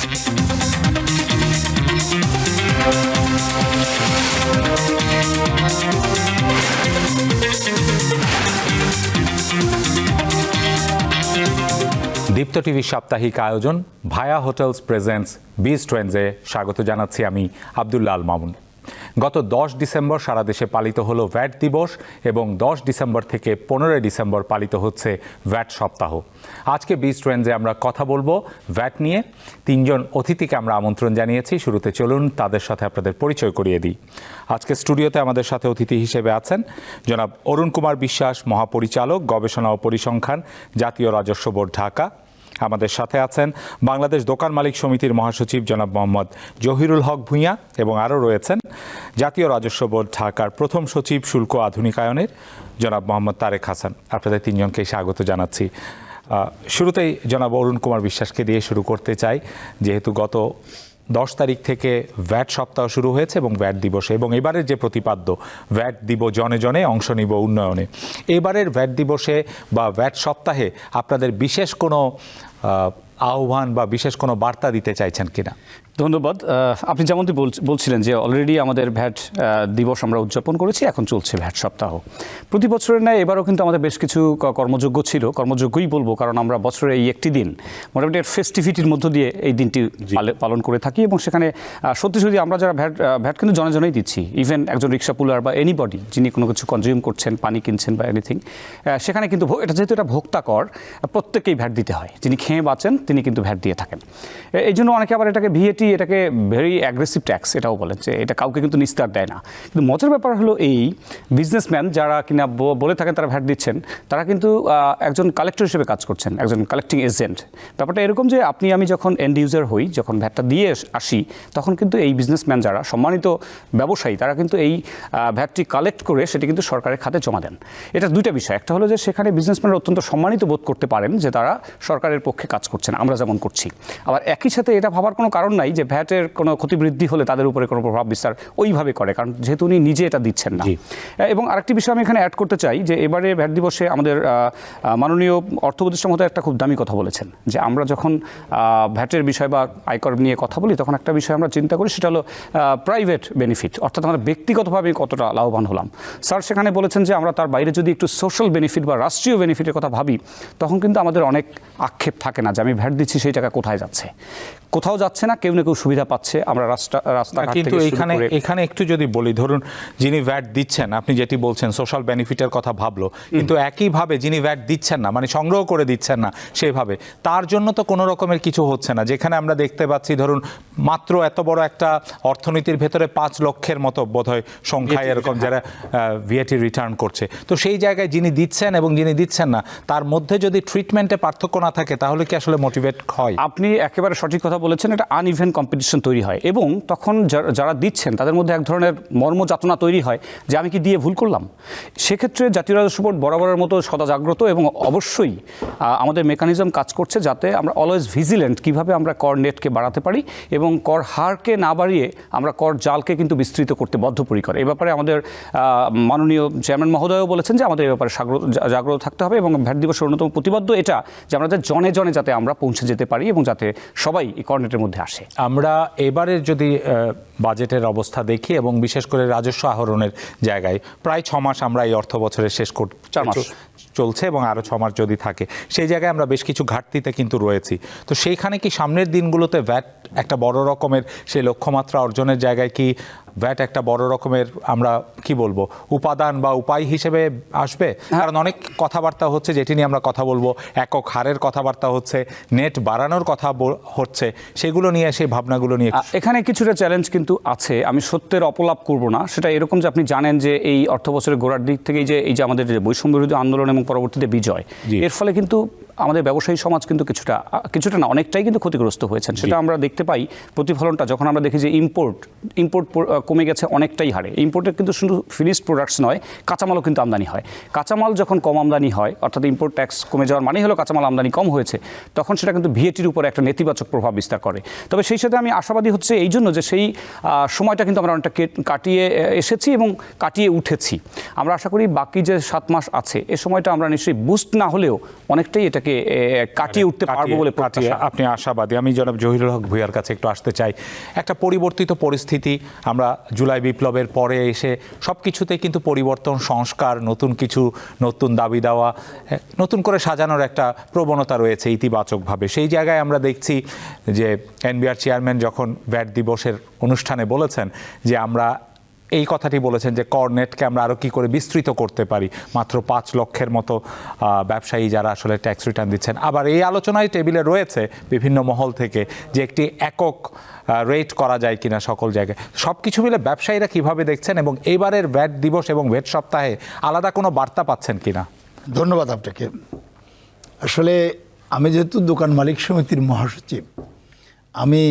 দীপ্ত টিভির সাপ্তাহিক আয়োজন ভায়া হোটেলস প্রেজেন্টস বিচ ট্রেন্ডসে স্বাগত জানাচ্ছি আমি আব্দুল্লাহ আল মামুন। গত 10 ডিসেম্বর সারা দেশে পালিত হলো ভ্যাট দিবস এবং 10 ডিসেম্বর থেকে 15 ডিসেম্বর পালিত হচ্ছে ভ্যাট সপ্তাহ। আজকে বিচ ট্রেন্ডসে আমরা কথা বলবো ভ্যাট নিয়ে। 3 জন অতিথিকে আমরা আমন্ত্রণ জানিয়েছি। শুরুতে চলুন তাদের সাথে আপনাদের পরিচয় করিয়ে দিই। আজকে স্টুডিওতে আমাদের সাথে অতিথি হিসেবে আছেন জনাব অরুণ কুমার বিশ্বাস, মহাপরিচালক, গবেষণা ও পরিসংখ্যান, জাতীয় রাজস্ব বোর্ড, ঢাকা। আমাদের সাথে আছেন বাংলাদেশ দোকান মালিক সমিতির মহাসচিব জনাব মোহাম্মদ জহিরুল হক ভূঁইয়া এবং আরও রয়েছেন জাতীয় রাজস্ব বোর্ড, ঢাকার প্রথম সচিব শুল্ক আধুনিকায়নের জনাব মোহাম্মদ তারেক হাসান। আপনাদের 3 জনকে স্বাগত জানাচ্ছি। শুরুতেই জনাব অরুণ কুমার বিশ্বাসকে দিয়ে শুরু করতে চাই, যেহেতু গত 10 তারিখ থেকে ভ্যাট সপ্তাহ শুরু হয়েছে এবং ভ্যাট দিবসে, এবং এবারের যে প্রতিপাদ্য ভ্যাট দিব জনে জনে, অংশ নিব উন্নয়নে, এবারের ভ্যাট দিবসে বা ভ্যাট সপ্তাহে আপনাদের বিশেষ কোনো আহ্বান বা বিশেষ কোনো বার্তা দিতে চাইছেন কিনা? ধন্যবাদ। আপনি যেমনটি বলছিলেন যে অলরেডি আমাদের ভ্যাট দিবস আমরা উদযাপন করেছি, এখন চলছে ভ্যাট সপ্তাহ। প্রতি বছরের ন্যায় এবারও কিন্তু আমাদের বেশ কিছু কর্মযোগ্য ছিল, কর্মযোগ্যই বলবো, কারণ আমরা বছরে এই একটি দিন মোটামুটি ফেস্টিভিটির মধ্য দিয়ে এই দিনটি পালন করে থাকি। এবং সেখানে সত্যি সত্যি আমরা যারা ভ্যাট কিন্তু জনে জনেই দিচ্ছি। ইভেন একজন রিক্সা পুলার বা এনিবডি যিনি কোনো কিছু কনজিউম করছেন, পানি কিনছেন বা এনিথিং, সেখানে কিন্তু এটা যেহেতু এটা ভোক্তা কর, প্রত্যেকেই ভ্যাট দিতে হয়। যিনি খেয়ে বাঁচেন তিনি কিন্তু ভ্যাট দিয়ে থাকেন। এই জন্য অনেকে আবার এটাকে ভিএটি, এটাকে ভেরি অ্যাগ্রেসিভ ট্যাক্স এটাও বলেন, যে এটা কাউকে কিন্তু নিস্তার দেয় না। কিন্তু মজার ব্যাপার হলো এই বিজনেসম্যান যারা কিনা বলে থাকেন তারা ভ্যাট দিচ্ছেন, তারা কিন্তু একজন কালেক্টর হিসেবে কাজ করছেন, একজন কালেক্টিং এজেন্ট। ব্যাপারটা এরকম যে আপনি আমি যখন এন্ড ইউজার হই, যখন ভ্যাটটা দিয়ে আসি, তখন কিন্তু এই বিজনেসম্যান যারা সম্মানিত ব্যবসায়ী, তারা কিন্তু এই ভ্যাটটি কালেক্ট করে সেটি কিন্তু সরকারের খাতে জমা দেন। এটা দুইটা বিষয়। একটা হলো যে সেখানে বিজনেসম্যানরা অত্যন্ত সম্মানিত বোধ করতে পারেন যে তারা সরকারের পক্ষে কাজ করছেন, আমরা যেমন করছি। আবার একই সাথে এটা ভাবার কোনো কারণ নাই যে ভ্যাটের কোনো ক্ষতিবৃদ্ধি হলে তাদের উপরে কোনো প্রভাব বিস্তার ওইভাবে করে, কারণ যেহেতু উনি নিজে এটা দিচ্ছেন না। এবং আরেকটি বিষয় আমি এখানে অ্যাড করতে চাই যে এবারে ভ্যাট দিবসে আমাদের মাননীয় অর্থ উপদেষ্টা মহোদয় একটা খুব দামি কথা বলেছেন, যে আমরা যখন ভ্যাটের বিষয় বা আয়কর নিয়ে কথা বলি, তখন একটা বিষয় আমরা চিন্তা করি, সেটা হলো প্রাইভেট বেনিফিট, অর্থাৎ আমরা ব্যক্তিগতভাবে কতটা লাভবান হলাম। স্যার সেখানে বলেছেন যে আমরা তার বাইরে যদি একটু সোশ্যাল বেনিফিট বা রাষ্ট্রীয় বেনিফিটের কথা ভাবি, তখন কিন্তু আমাদের অনেক আক্ষেপ থাকে না যে আমি ভ্যাট দিচ্ছি, সেই টাকা কোথায় যাচ্ছে। কোথাও যাচ্ছে না, কেউ না কেউ সুবিধা পাচ্ছে। আমরা রাস্তাঘাট কিন্তু এখানে একটু যদি বলি, ধরুন যিনি ভ্যাট দিচ্ছেন, আপনি যেটি বলছেন সোশ্যাল বেনিফিটের কথা ভাবলো, কিন্তু একইভাবে যিনি ভ্যাট দিচ্ছেন না, মানে সংগ্রহ করে দিচ্ছেন না সেভাবে, তার জন্য তো কোনো রকমের কিছু হচ্ছে না। যেখানে আমরা দেখতে পাচ্ছি ধরুন মাত্র এত বড় একটা অর্থনীতির ভেতরে 5 লক্ষের মতো বোধহয় সংখ্যায় এরকম যারা ভিএটি রিটার্ন করছে, তো সেই জায়গায় যিনি দিচ্ছেন এবং যিনি দিচ্ছেন না, তার মধ্যে যদি ট্রিটমেন্টে পার্থক্য না থাকে, তাহলে কি আসলে মোটিভেট হয়? আপনি একেবারে সঠিক কথা বলেছেন। এটা আনইভেন কম্পিটিশন তৈরি হয় এবং তখন যারা দিচ্ছেন তাদের মধ্যে এক ধরনের মর্মযাতনা তৈরি হয় যে আমি কি দিয়ে ভুল করলাম। সেক্ষেত্রে জাতীয় রাজস্ব বোর্ড বরাবরের মতো সদা জাগ্রত এবং অবশ্যই আমাদের মেকানিজম কাজ করছে যাতে আমরা অলওয়েজ ভিজিলেন্ট, কীভাবে আমরা কর নেটকে বাড়াতে পারি এবং কর হারকে না বাড়িয়ে আমরা কর জালকে কিন্তু বিস্তৃত করতে বদ্ধপরিকর। এই ব্যাপারে আমাদের মাননীয় চেয়ারম্যান মহোদয়ও বলেছেন যে আমাদের এই ব্যাপারে জাগ্রত থাকতে হবে এবং ভ্যাট দিবসের অন্যতম প্রতিপাদ্য এটা যে আমরা জনে জনে যাতে আমরা পৌঁছে যেতে পারি এবং যাতে সবাই এই কর নেটের মধ্যে আসে। আমরা এবারের যদি বাজেটের অবস্থা দেখি এবং বিশেষ করে রাজস্ব আহরণের জায়গায় প্রায় 6 মাস আমরা এই অর্থ বছরের শেষ 4 মাস চলছে এবং আরও 6 মাস যদি থাকে, সেই জায়গায় আমরা বেশ কিছু ঘাটতিতে কিন্তু রয়েছি। তো সেইখানে কি সামনের দিনগুলোতে ভ্যাট একটা বড় রকমের সেই লক্ষ্যমাত্রা অর্জনের জায়গায় কি ভ্যাট একটা বড় রকমের আমরা কি বলবো উপাদান বা উপায় হিসেবে আসবে? কারণ অনেক কথাবার্তা হচ্ছে, যেটি নিয়ে আমরা কথা বলবো, একক হারের কথাবার্তা হচ্ছে, নেট বাড়ানোর কথা হচ্ছে, সেগুলো নিয়ে সেই ভাবনাগুলো নিয়ে এখানে কিছুটা চ্যালেঞ্জ কিন্তু আছে। আমি সত্যের অপলাপ করব না। সেটা এরকম যে আপনি জানেন যে এই অর্থ বছরের গোড়ার দিক থেকেই যে এই যে আমাদের যে বৈষম্য বিরোধী আন্দোলন এবং পরবর্তীতে বিজয়, এর ফলে কিন্তু আমাদের ব্যবসায়ী সমাজ কিন্তু কিছুটা না অনেকটাই কিন্তু ক্ষতিগ্রস্ত হয়েছেন। সেটা আমরা দেখতে পাই প্রতিফলনটা যখন আমরা দেখি যে ইম্পোর্ট কমে গেছে অনেকটাই হারে। ইম্পোর্টের কিন্তু শুধু ফিনিশড প্রোডাক্টস নয়, কাঁচামালও কিন্তু আমদানি হয়। কাঁচামাল যখন কম আমদানি হয়, অর্থাৎ ইম্পোর্ট ট্যাক্স কমে যাওয়ার মানে হলো কাঁচামাল আমদানি কম হয়েছে, তখন সেটা কিন্তু ভিএটির উপরে একটা নেতিবাচক প্রভাব বিস্তার করে। তবে সেই সাথে আমি আশাবাদী হচ্ছে এই জন্য যে সেই সময়টা কিন্তু আমরা অনেকটা কাটিয়ে এসেছি এবং কাটিয়ে উঠেছি। আমরা আশা করি বাকি যে 7 মাস আছে, এ সময়টা আমরা নিশ্চয়ই বুস্ট না হলেও অনেকটাই এটাকে থেকে কাটিয়ে উঠতে পারবো বলে প্রত্যাশা। আপনি আশাবাদী। আমি জনাব জহিরুল হক ভূঁইয়ার কাছে একটু আসতে চাই। একটা পরিবর্তিত পরিস্থিতি, আমরা জুলাই বিপ্লবের পরে এসে সব কিছুতেই কিন্তু পরিবর্তন, সংস্কার, নতুন কিছু, নতুন দাবি দেওয়া, নতুন করে সাজানোর একটা প্রবণতা রয়েছে ইতিবাচকভাবে। সেই জায়গায় আমরা দেখছি যে এনবিআর চেয়ারম্যান যখন ভ্যাট দিবসের অনুষ্ঠানে বলেছেন যে আমরা এই কথাটি বলেছেন যে করনেটকে আমরা আরও কী করে বিস্তৃত করতে পারি, মাত্র 5 লক্ষের মতো ব্যবসায়ী যারা আসলে ট্যাক্স রিটার্ন দিচ্ছেন। আবার এই আলোচনায় টেবিলে রয়েছে বিভিন্ন মহল থেকে যে একটি একক রেট করা যায় কিনা সকল জায়গায়। সব কিছু মিলে ব্যবসায়ীরা কিভাবে দেখছেন এবং এইবারের ভ্যাট দিবস এবং ভ্যাট সপ্তাহে আলাদা কোনো বার্তা পাচ্ছেন কিনা? ধন্যবাদ আপনাকে। আসলে আমি যেহেতু দোকান মালিক সমিতির মহাসচিব, আমি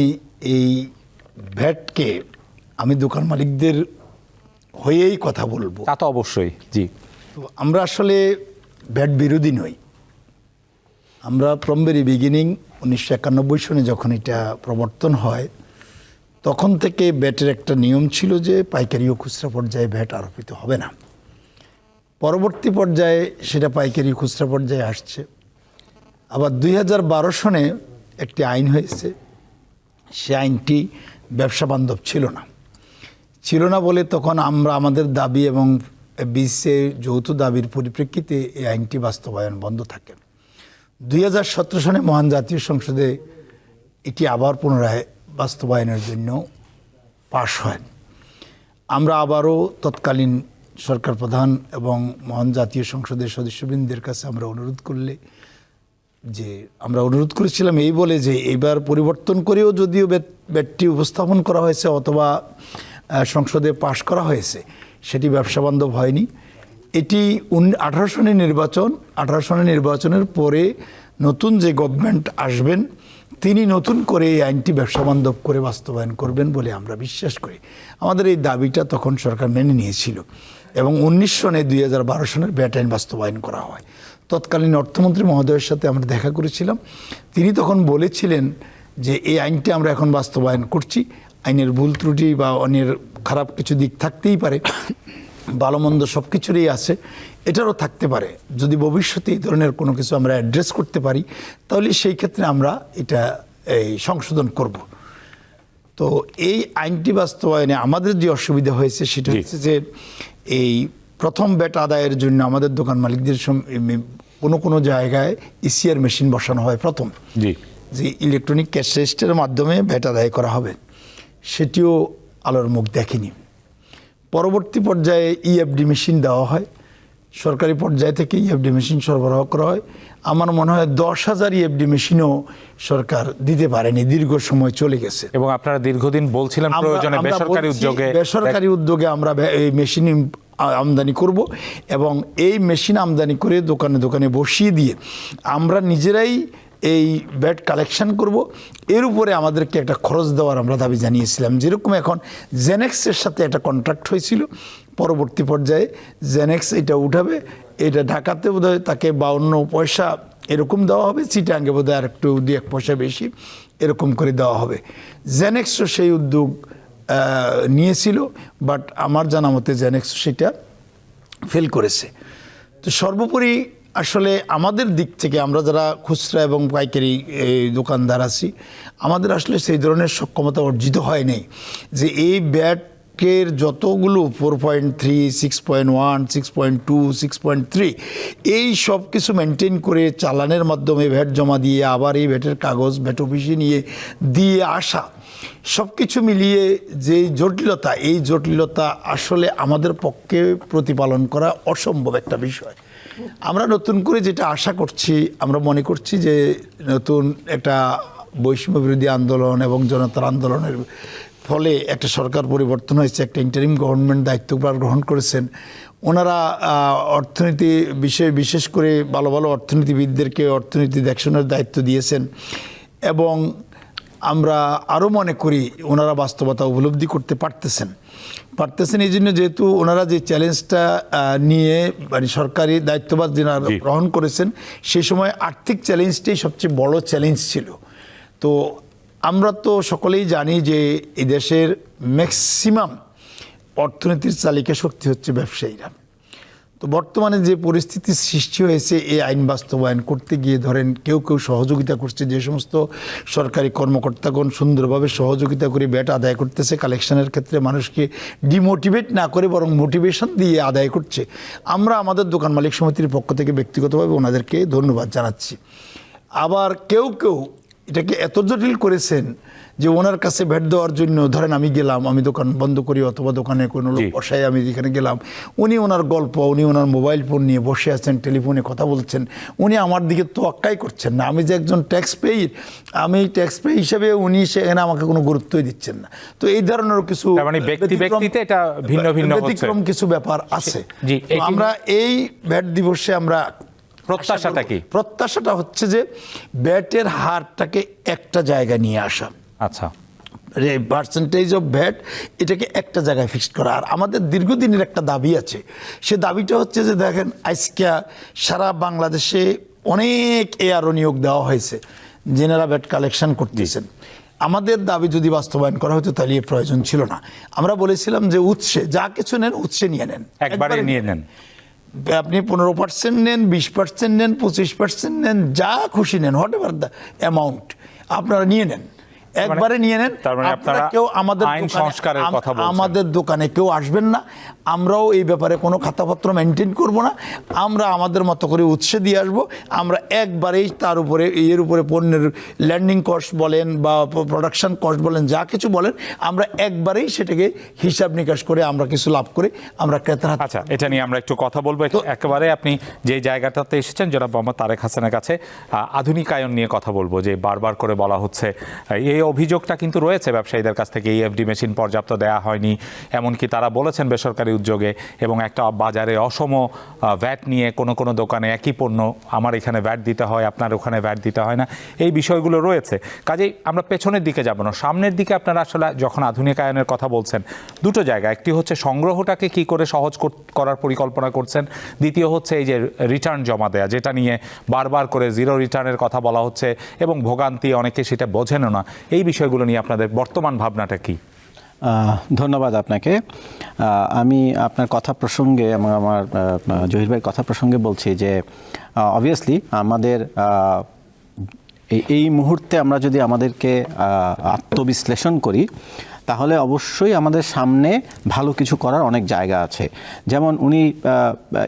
এই ভ্যাটকে আমি দোকান মালিকদের হয়েই কথা বলবো। তা তো অবশ্যই, জি। তো আমরা আসলে ভ্যাট বিরোধী নই। আমরা ফ্রম ভেরি বিগিনিং 1991 সনে যখন এটা প্রবর্তন হয় তখন থেকে ভ্যাটের একটা নিয়ম ছিল যে পাইকারি ও খুচরা পর্যায়ে ভ্যাট আরোপিত হবে না। পরবর্তী পর্যায়ে সেটা পাইকারি খুচরা পর্যায়ে আসছে। আবার 2012 সনে একটি আইন হয়েছে, সে আইনটি ব্যবসা বান্ধব ছিল না বলে তখন আমরা আমাদের দাবি এবং বিসিসিআই যৌথ দাবির পরিপ্রেক্ষিতে এই আইনটি বাস্তবায়ন বন্ধ থাকে। 2017 সনে মহান জাতীয় সংসদে এটি আবার পুনরায় বাস্তবায়নের জন্য পাশ হয়। আমরা আবারও তৎকালীন সরকার প্রধান এবং মহান জাতীয় সংসদের সদস্যবৃন্দের কাছে আমরা অনুরোধ করেছিলাম এই বলে যে এবার পরিবর্তন করেও যদিও ব্যাটটি উপস্থাপন করা হয়েছে অথবা সংসদে পাশ করা হয়েছে, সেটি ব্যবসা বান্ধব হয়নি। এটি 18 সনের নির্বাচনের পরে নতুন যে গভর্নমেন্ট আসবেন তিনি নতুন করে এই আইনটি ব্যবসা বান্ধব করে বাস্তবায়ন করবেন বলে আমরা বিশ্বাস করি। আমাদের এই দাবিটা তখন সরকার মেনে নিয়েছিল এবং 19 সনে 2012 সনের ভ্যাট আইন বাস্তবায়ন করা হয়। তৎকালীন অর্থমন্ত্রী মহোদয়ের সাথে আমরা দেখা করেছিলাম। তিনি তখন বলেছিলেন যে এই আইনটি আমরা এখন বাস্তবায়ন করছি, আইনের ভুল ত্রুটি বা অন্যের খারাপ কিছু দিক থাকতেই পারে, ভালো মন্দ সব কিছুরই আছে, এটারও থাকতে পারে। যদি ভবিষ্যতে এই ধরনের কোনো কিছু আমরা অ্যাড্রেস করতে পারি তাহলে সেই ক্ষেত্রে আমরা এটা সংশোধন করব। তো এই আইনটি বাস্তবায়নে আমাদের যে অসুবিধা হয়েছে সেটা হচ্ছে যে এই প্রথম ভ্যাট আদায়ের জন্য আমাদের দোকান মালিকদের কোনো জায়গায় ইসিআর মেশিন বসানো হয় প্রথম, যে ইলেকট্রনিক ক্যাশ রেজিস্টারের মাধ্যমে ভ্যাট আদায় করা হবে, সেটিও আলোর মুখ দেখেনি। পরবর্তী পর্যায়ে ইএফডি মেশিন দেওয়া হয়, সরকারি পর্যায় থেকে ইএফডি মেশিন সরবরাহ করা হয়। আমার মনে হয় 10,000 ইএফডি মেশিনও সরকার দিতে পারেনি, দীর্ঘ সময় চলে গেছে। এবং আপনারা দীর্ঘদিন বলছিলেন প্রয়োজনে বেসরকারি উদ্যোগে আমরা এই মেশিন আমদানি করব এবং এই মেশিন আমদানি করে দোকানে দোকানে বসিয়ে দিয়ে আমরা নিজেরাই এই ভ্যাট কালেকশন করব। এর উপরে আমাদেরকে একটা খরচ দেওয়ার আমরা দাবি জানিয়েছিলাম। যেরকম এখন জেনেক্সের সাথে একটা কন্ট্রাক্ট হয়েছিল, পরবর্তী পর্যায়ে জেনেক্স এটা উঠাবে, এটা ঢাকাতে বোধহয় তাকে 52 পয়সা এরকম দেওয়া হবে, চিটাঙ্গে বোধহয় আর একটু 2-1 পয়সা বেশি এরকম করে দেওয়া হবে। জেনেক্সও সেই উদ্যোগ নিয়েছিল, বাট আমার জানা মতে জেনেক্স সেটা ফেল করেছে। তো সর্বোপরি আসলে আমাদের দিক থেকে আমরা যারা খুচরা এবং পাইকারি দোকানদার আছি, আমাদের আসলে সেই ধরনের সক্ষমতা অর্জিত হয় নাই যে এই ভ্যাটের যতগুলো 4.3, 6.1, 6.2, 6.3 এই সব কিছু মেনটেন করে চালানের মাধ্যমে ভ্যাট জমা দিয়ে আবার এই ভ্যাটের কাগজ ভ্যাট অফিসে নিয়ে দিয়ে আসা, সব কিছু মিলিয়ে যে জটিলতা, এই জটিলতা আসলে আমাদের পক্ষে প্রতিপালন করা অসম্ভব একটা বিষয়। আমরা নতুন করে যেটা আশা করছি, আমরা মনে করছি যে নতুন একটা বৈষম্য বিরোধী আন্দোলন এবং জনতার আন্দোলনের ফলে একটা সরকার পরিবর্তন হয়েছে, একটা ইন্টারিম গভর্নমেন্ট দায়িত্বভার গ্রহণ করেছেন। ওনারা অর্থনীতি বিষয়ে বিশেষ করে ভালো ভালো অর্থনীতিবিদদেরকে অর্থনীতি দেখশনের দায়িত্ব দিয়েছেন এবং আমরা আরও মনে করি ওনারা বাস্তবতা উপলব্ধি করতে পারতেছেন। এই জন্য যেহেতু ওনারা যে চ্যালেঞ্জটা নিয়ে মানে সরকারি দায়িত্বভার যারা গ্রহণ করেছেন, সেই সময় আর্থিক চ্যালেঞ্জটাই সবচেয়ে বড় চ্যালেঞ্জ ছিল। তো আমরা তো সকলেই জানি যে এই দেশের ম্যাক্সিমাম অর্থনীতির চালিকা শক্তি হচ্ছে ব্যবসায়ীরা। তো বর্তমানে যে পরিস্থিতির সৃষ্টি হয়েছে এই আইন বাস্তবায়ন করতে গিয়ে ধরেন কেউ কেউ সহযোগিতা করছে, যে সমস্ত সরকারি কর্মকর্তাগণ সুন্দরভাবে সহযোগিতা করে ব্যাট আদায় করতেছে, কালেকশনের ক্ষেত্রে মানুষকে ডিমোটিভেট না করে বরং মোটিভেশন দিয়ে আদায় করছে। আমরা আমাদের দোকান মালিক সমিতির পক্ষ থেকে ব্যক্তিগতভাবে ওনাদেরকে ধন্যবাদ জানাচ্ছি। আবার কেউ কেউ এটাকে এত জটিল করেছেন যে ওনার কাছে ভ্যাট দেওয়ার জন্য, ধরেন আমি গেলাম, আমি দোকান বন্ধ করি অথবা দোকানে কোনো লোক বসায়, আমি যেখানে গেলাম, উনি ওনার গল্প, উনি ওনার মোবাইল ফোন নিয়ে বসে আছেন, টেলিফোনে কথা বলছেন, উনি আমার দিকে তোয়াক্কাই করছেন না। আমি যে একজন ট্যাক্স পেয়ির, আমি ট্যাক্স পেয়ি হিসেবে উনি সেখানে আমাকে কোনো গুরুত্বই দিচ্ছেন না। তো এই ধরনের কিছু মানে ব্যক্তিতে এটা ভিন্ন ভিন্ন ব্যতিক্রম কিছু ব্যাপার আছে। জি, তো আমরা এই ভ্যাট দিবসে আমরা প্রত্যাশাটা কি? প্রত্যাশাটা হচ্ছে যে ব্যাটের হারটাকে একটা জায়গায় নিয়ে আসা, আচ্ছা, পার্সেন্টেজ অফ ভ্যাট এটাকে একটা জায়গায় ফিক্সড করা। আর আমাদের দীর্ঘদিনের একটা দাবি আছে, সে দাবিটা হচ্ছে যে দেখেন আজকে সারা বাংলাদেশে অনেক এআরও নিয়োগ দেওয়া হয়েছে, জেনারা ভ্যাট কালেকশন করতেছেন। আমাদের দাবি যদি বাস্তবায়ন করা হতো তাহলে এর প্রয়োজন ছিল না। আমরা বলেছিলাম যে উৎসে যা কিছু নেন উৎসে নিয়ে নেন, একবারে নিয়ে নেন। আপনি 15% নেন, 20% নেন, 25% নেন, যা খুশি নেন, হোয়াট এভার দ্য অ্যামাউন্ট আপনারা নিয়ে নেন, একবারে নিয়ে নেন। আপনারা কেউ আমাদের দোকানে কেউ আসবেন না, আমরাও এই ব্যাপারে কোনো খাতাপত্র মেনটেন করব না। আমরা আমাদের মতো করে উৎসে দিয়ে আসবো। আমরা একবারেই তার উপরে এর উপরে পণ্যের ল্যান্ডিং কস্ট বলেন বা প্রোডাকশন কস্ট বলেন, যা কিছু বলেন, আমরা একবারেই সেটাকে হিসাব নিকাশ করে আমরা কিছু লাভ করে আমরা ক্রেতার হাতে। আচ্ছা, এটা নিয়ে আমরা একটু কথা বলবো। একেবারে আপনি যে জায়গাটাতে এসেছেন জনাব মোহাম্মদ তারেক হাসানের কাছে, আধুনিকায়ন নিয়ে কথা বলবো। যে বারবার করে বলা হচ্ছে, এই অভিযোগটা কিন্তু রয়েছে ব্যবসায়ীদের কাছ থেকে, ইএফডি মেশিন পর্যাপ্ত দেয়া হয়নি, এমনকি তারা বলেছেন বেসরকারি উদ্যোগে, এবং একটা বাজারে অসম ভ্যাট নিয়ে কোনো দোকানে একই পণ্য আমার এখানে ভ্যাট দিতে হয়, আপনার ওখানে ভ্যাট দিতে হয় না, এই বিষয়গুলো রয়েছে। কাজেই আমরা পেছনের দিকে যাব না, সামনের দিকে আপনারা আসলে যখন আধুনিকায়নের কথা বলছেন, দুটো জায়গা, একটি হচ্ছে সংগ্রহটাকে কি করে সহজ করার পরিকল্পনা করছেন, দ্বিতীয় হচ্ছে এই যে রিটার্ন জমা দেয়া, যেটা নিয়ে বারবার করে জিরো রিটার্নের কথা বলা হচ্ছে এবং ভোগান্তি, অনেকে সেটা বোঝেনও না। এই বিষয়গুলো নিয়ে আপনাদের বর্তমান ভাবনাটা কি? ধন্যবাদ আপনাকে। আমি আপনার কথা প্রসঙ্গে, আমার জহির ভাইয়ের কথা প্রসঙ্গে বলছি যে অবভিয়াসলি আমাদের এই মুহূর্তে আমরা যদি আমাদেরকে আত্মবিশ্লেষণ করি তাহলে অবশ্যই আমাদের সামনে ভালো কিছু করার অনেক জায়গা আছে। যেমন উনি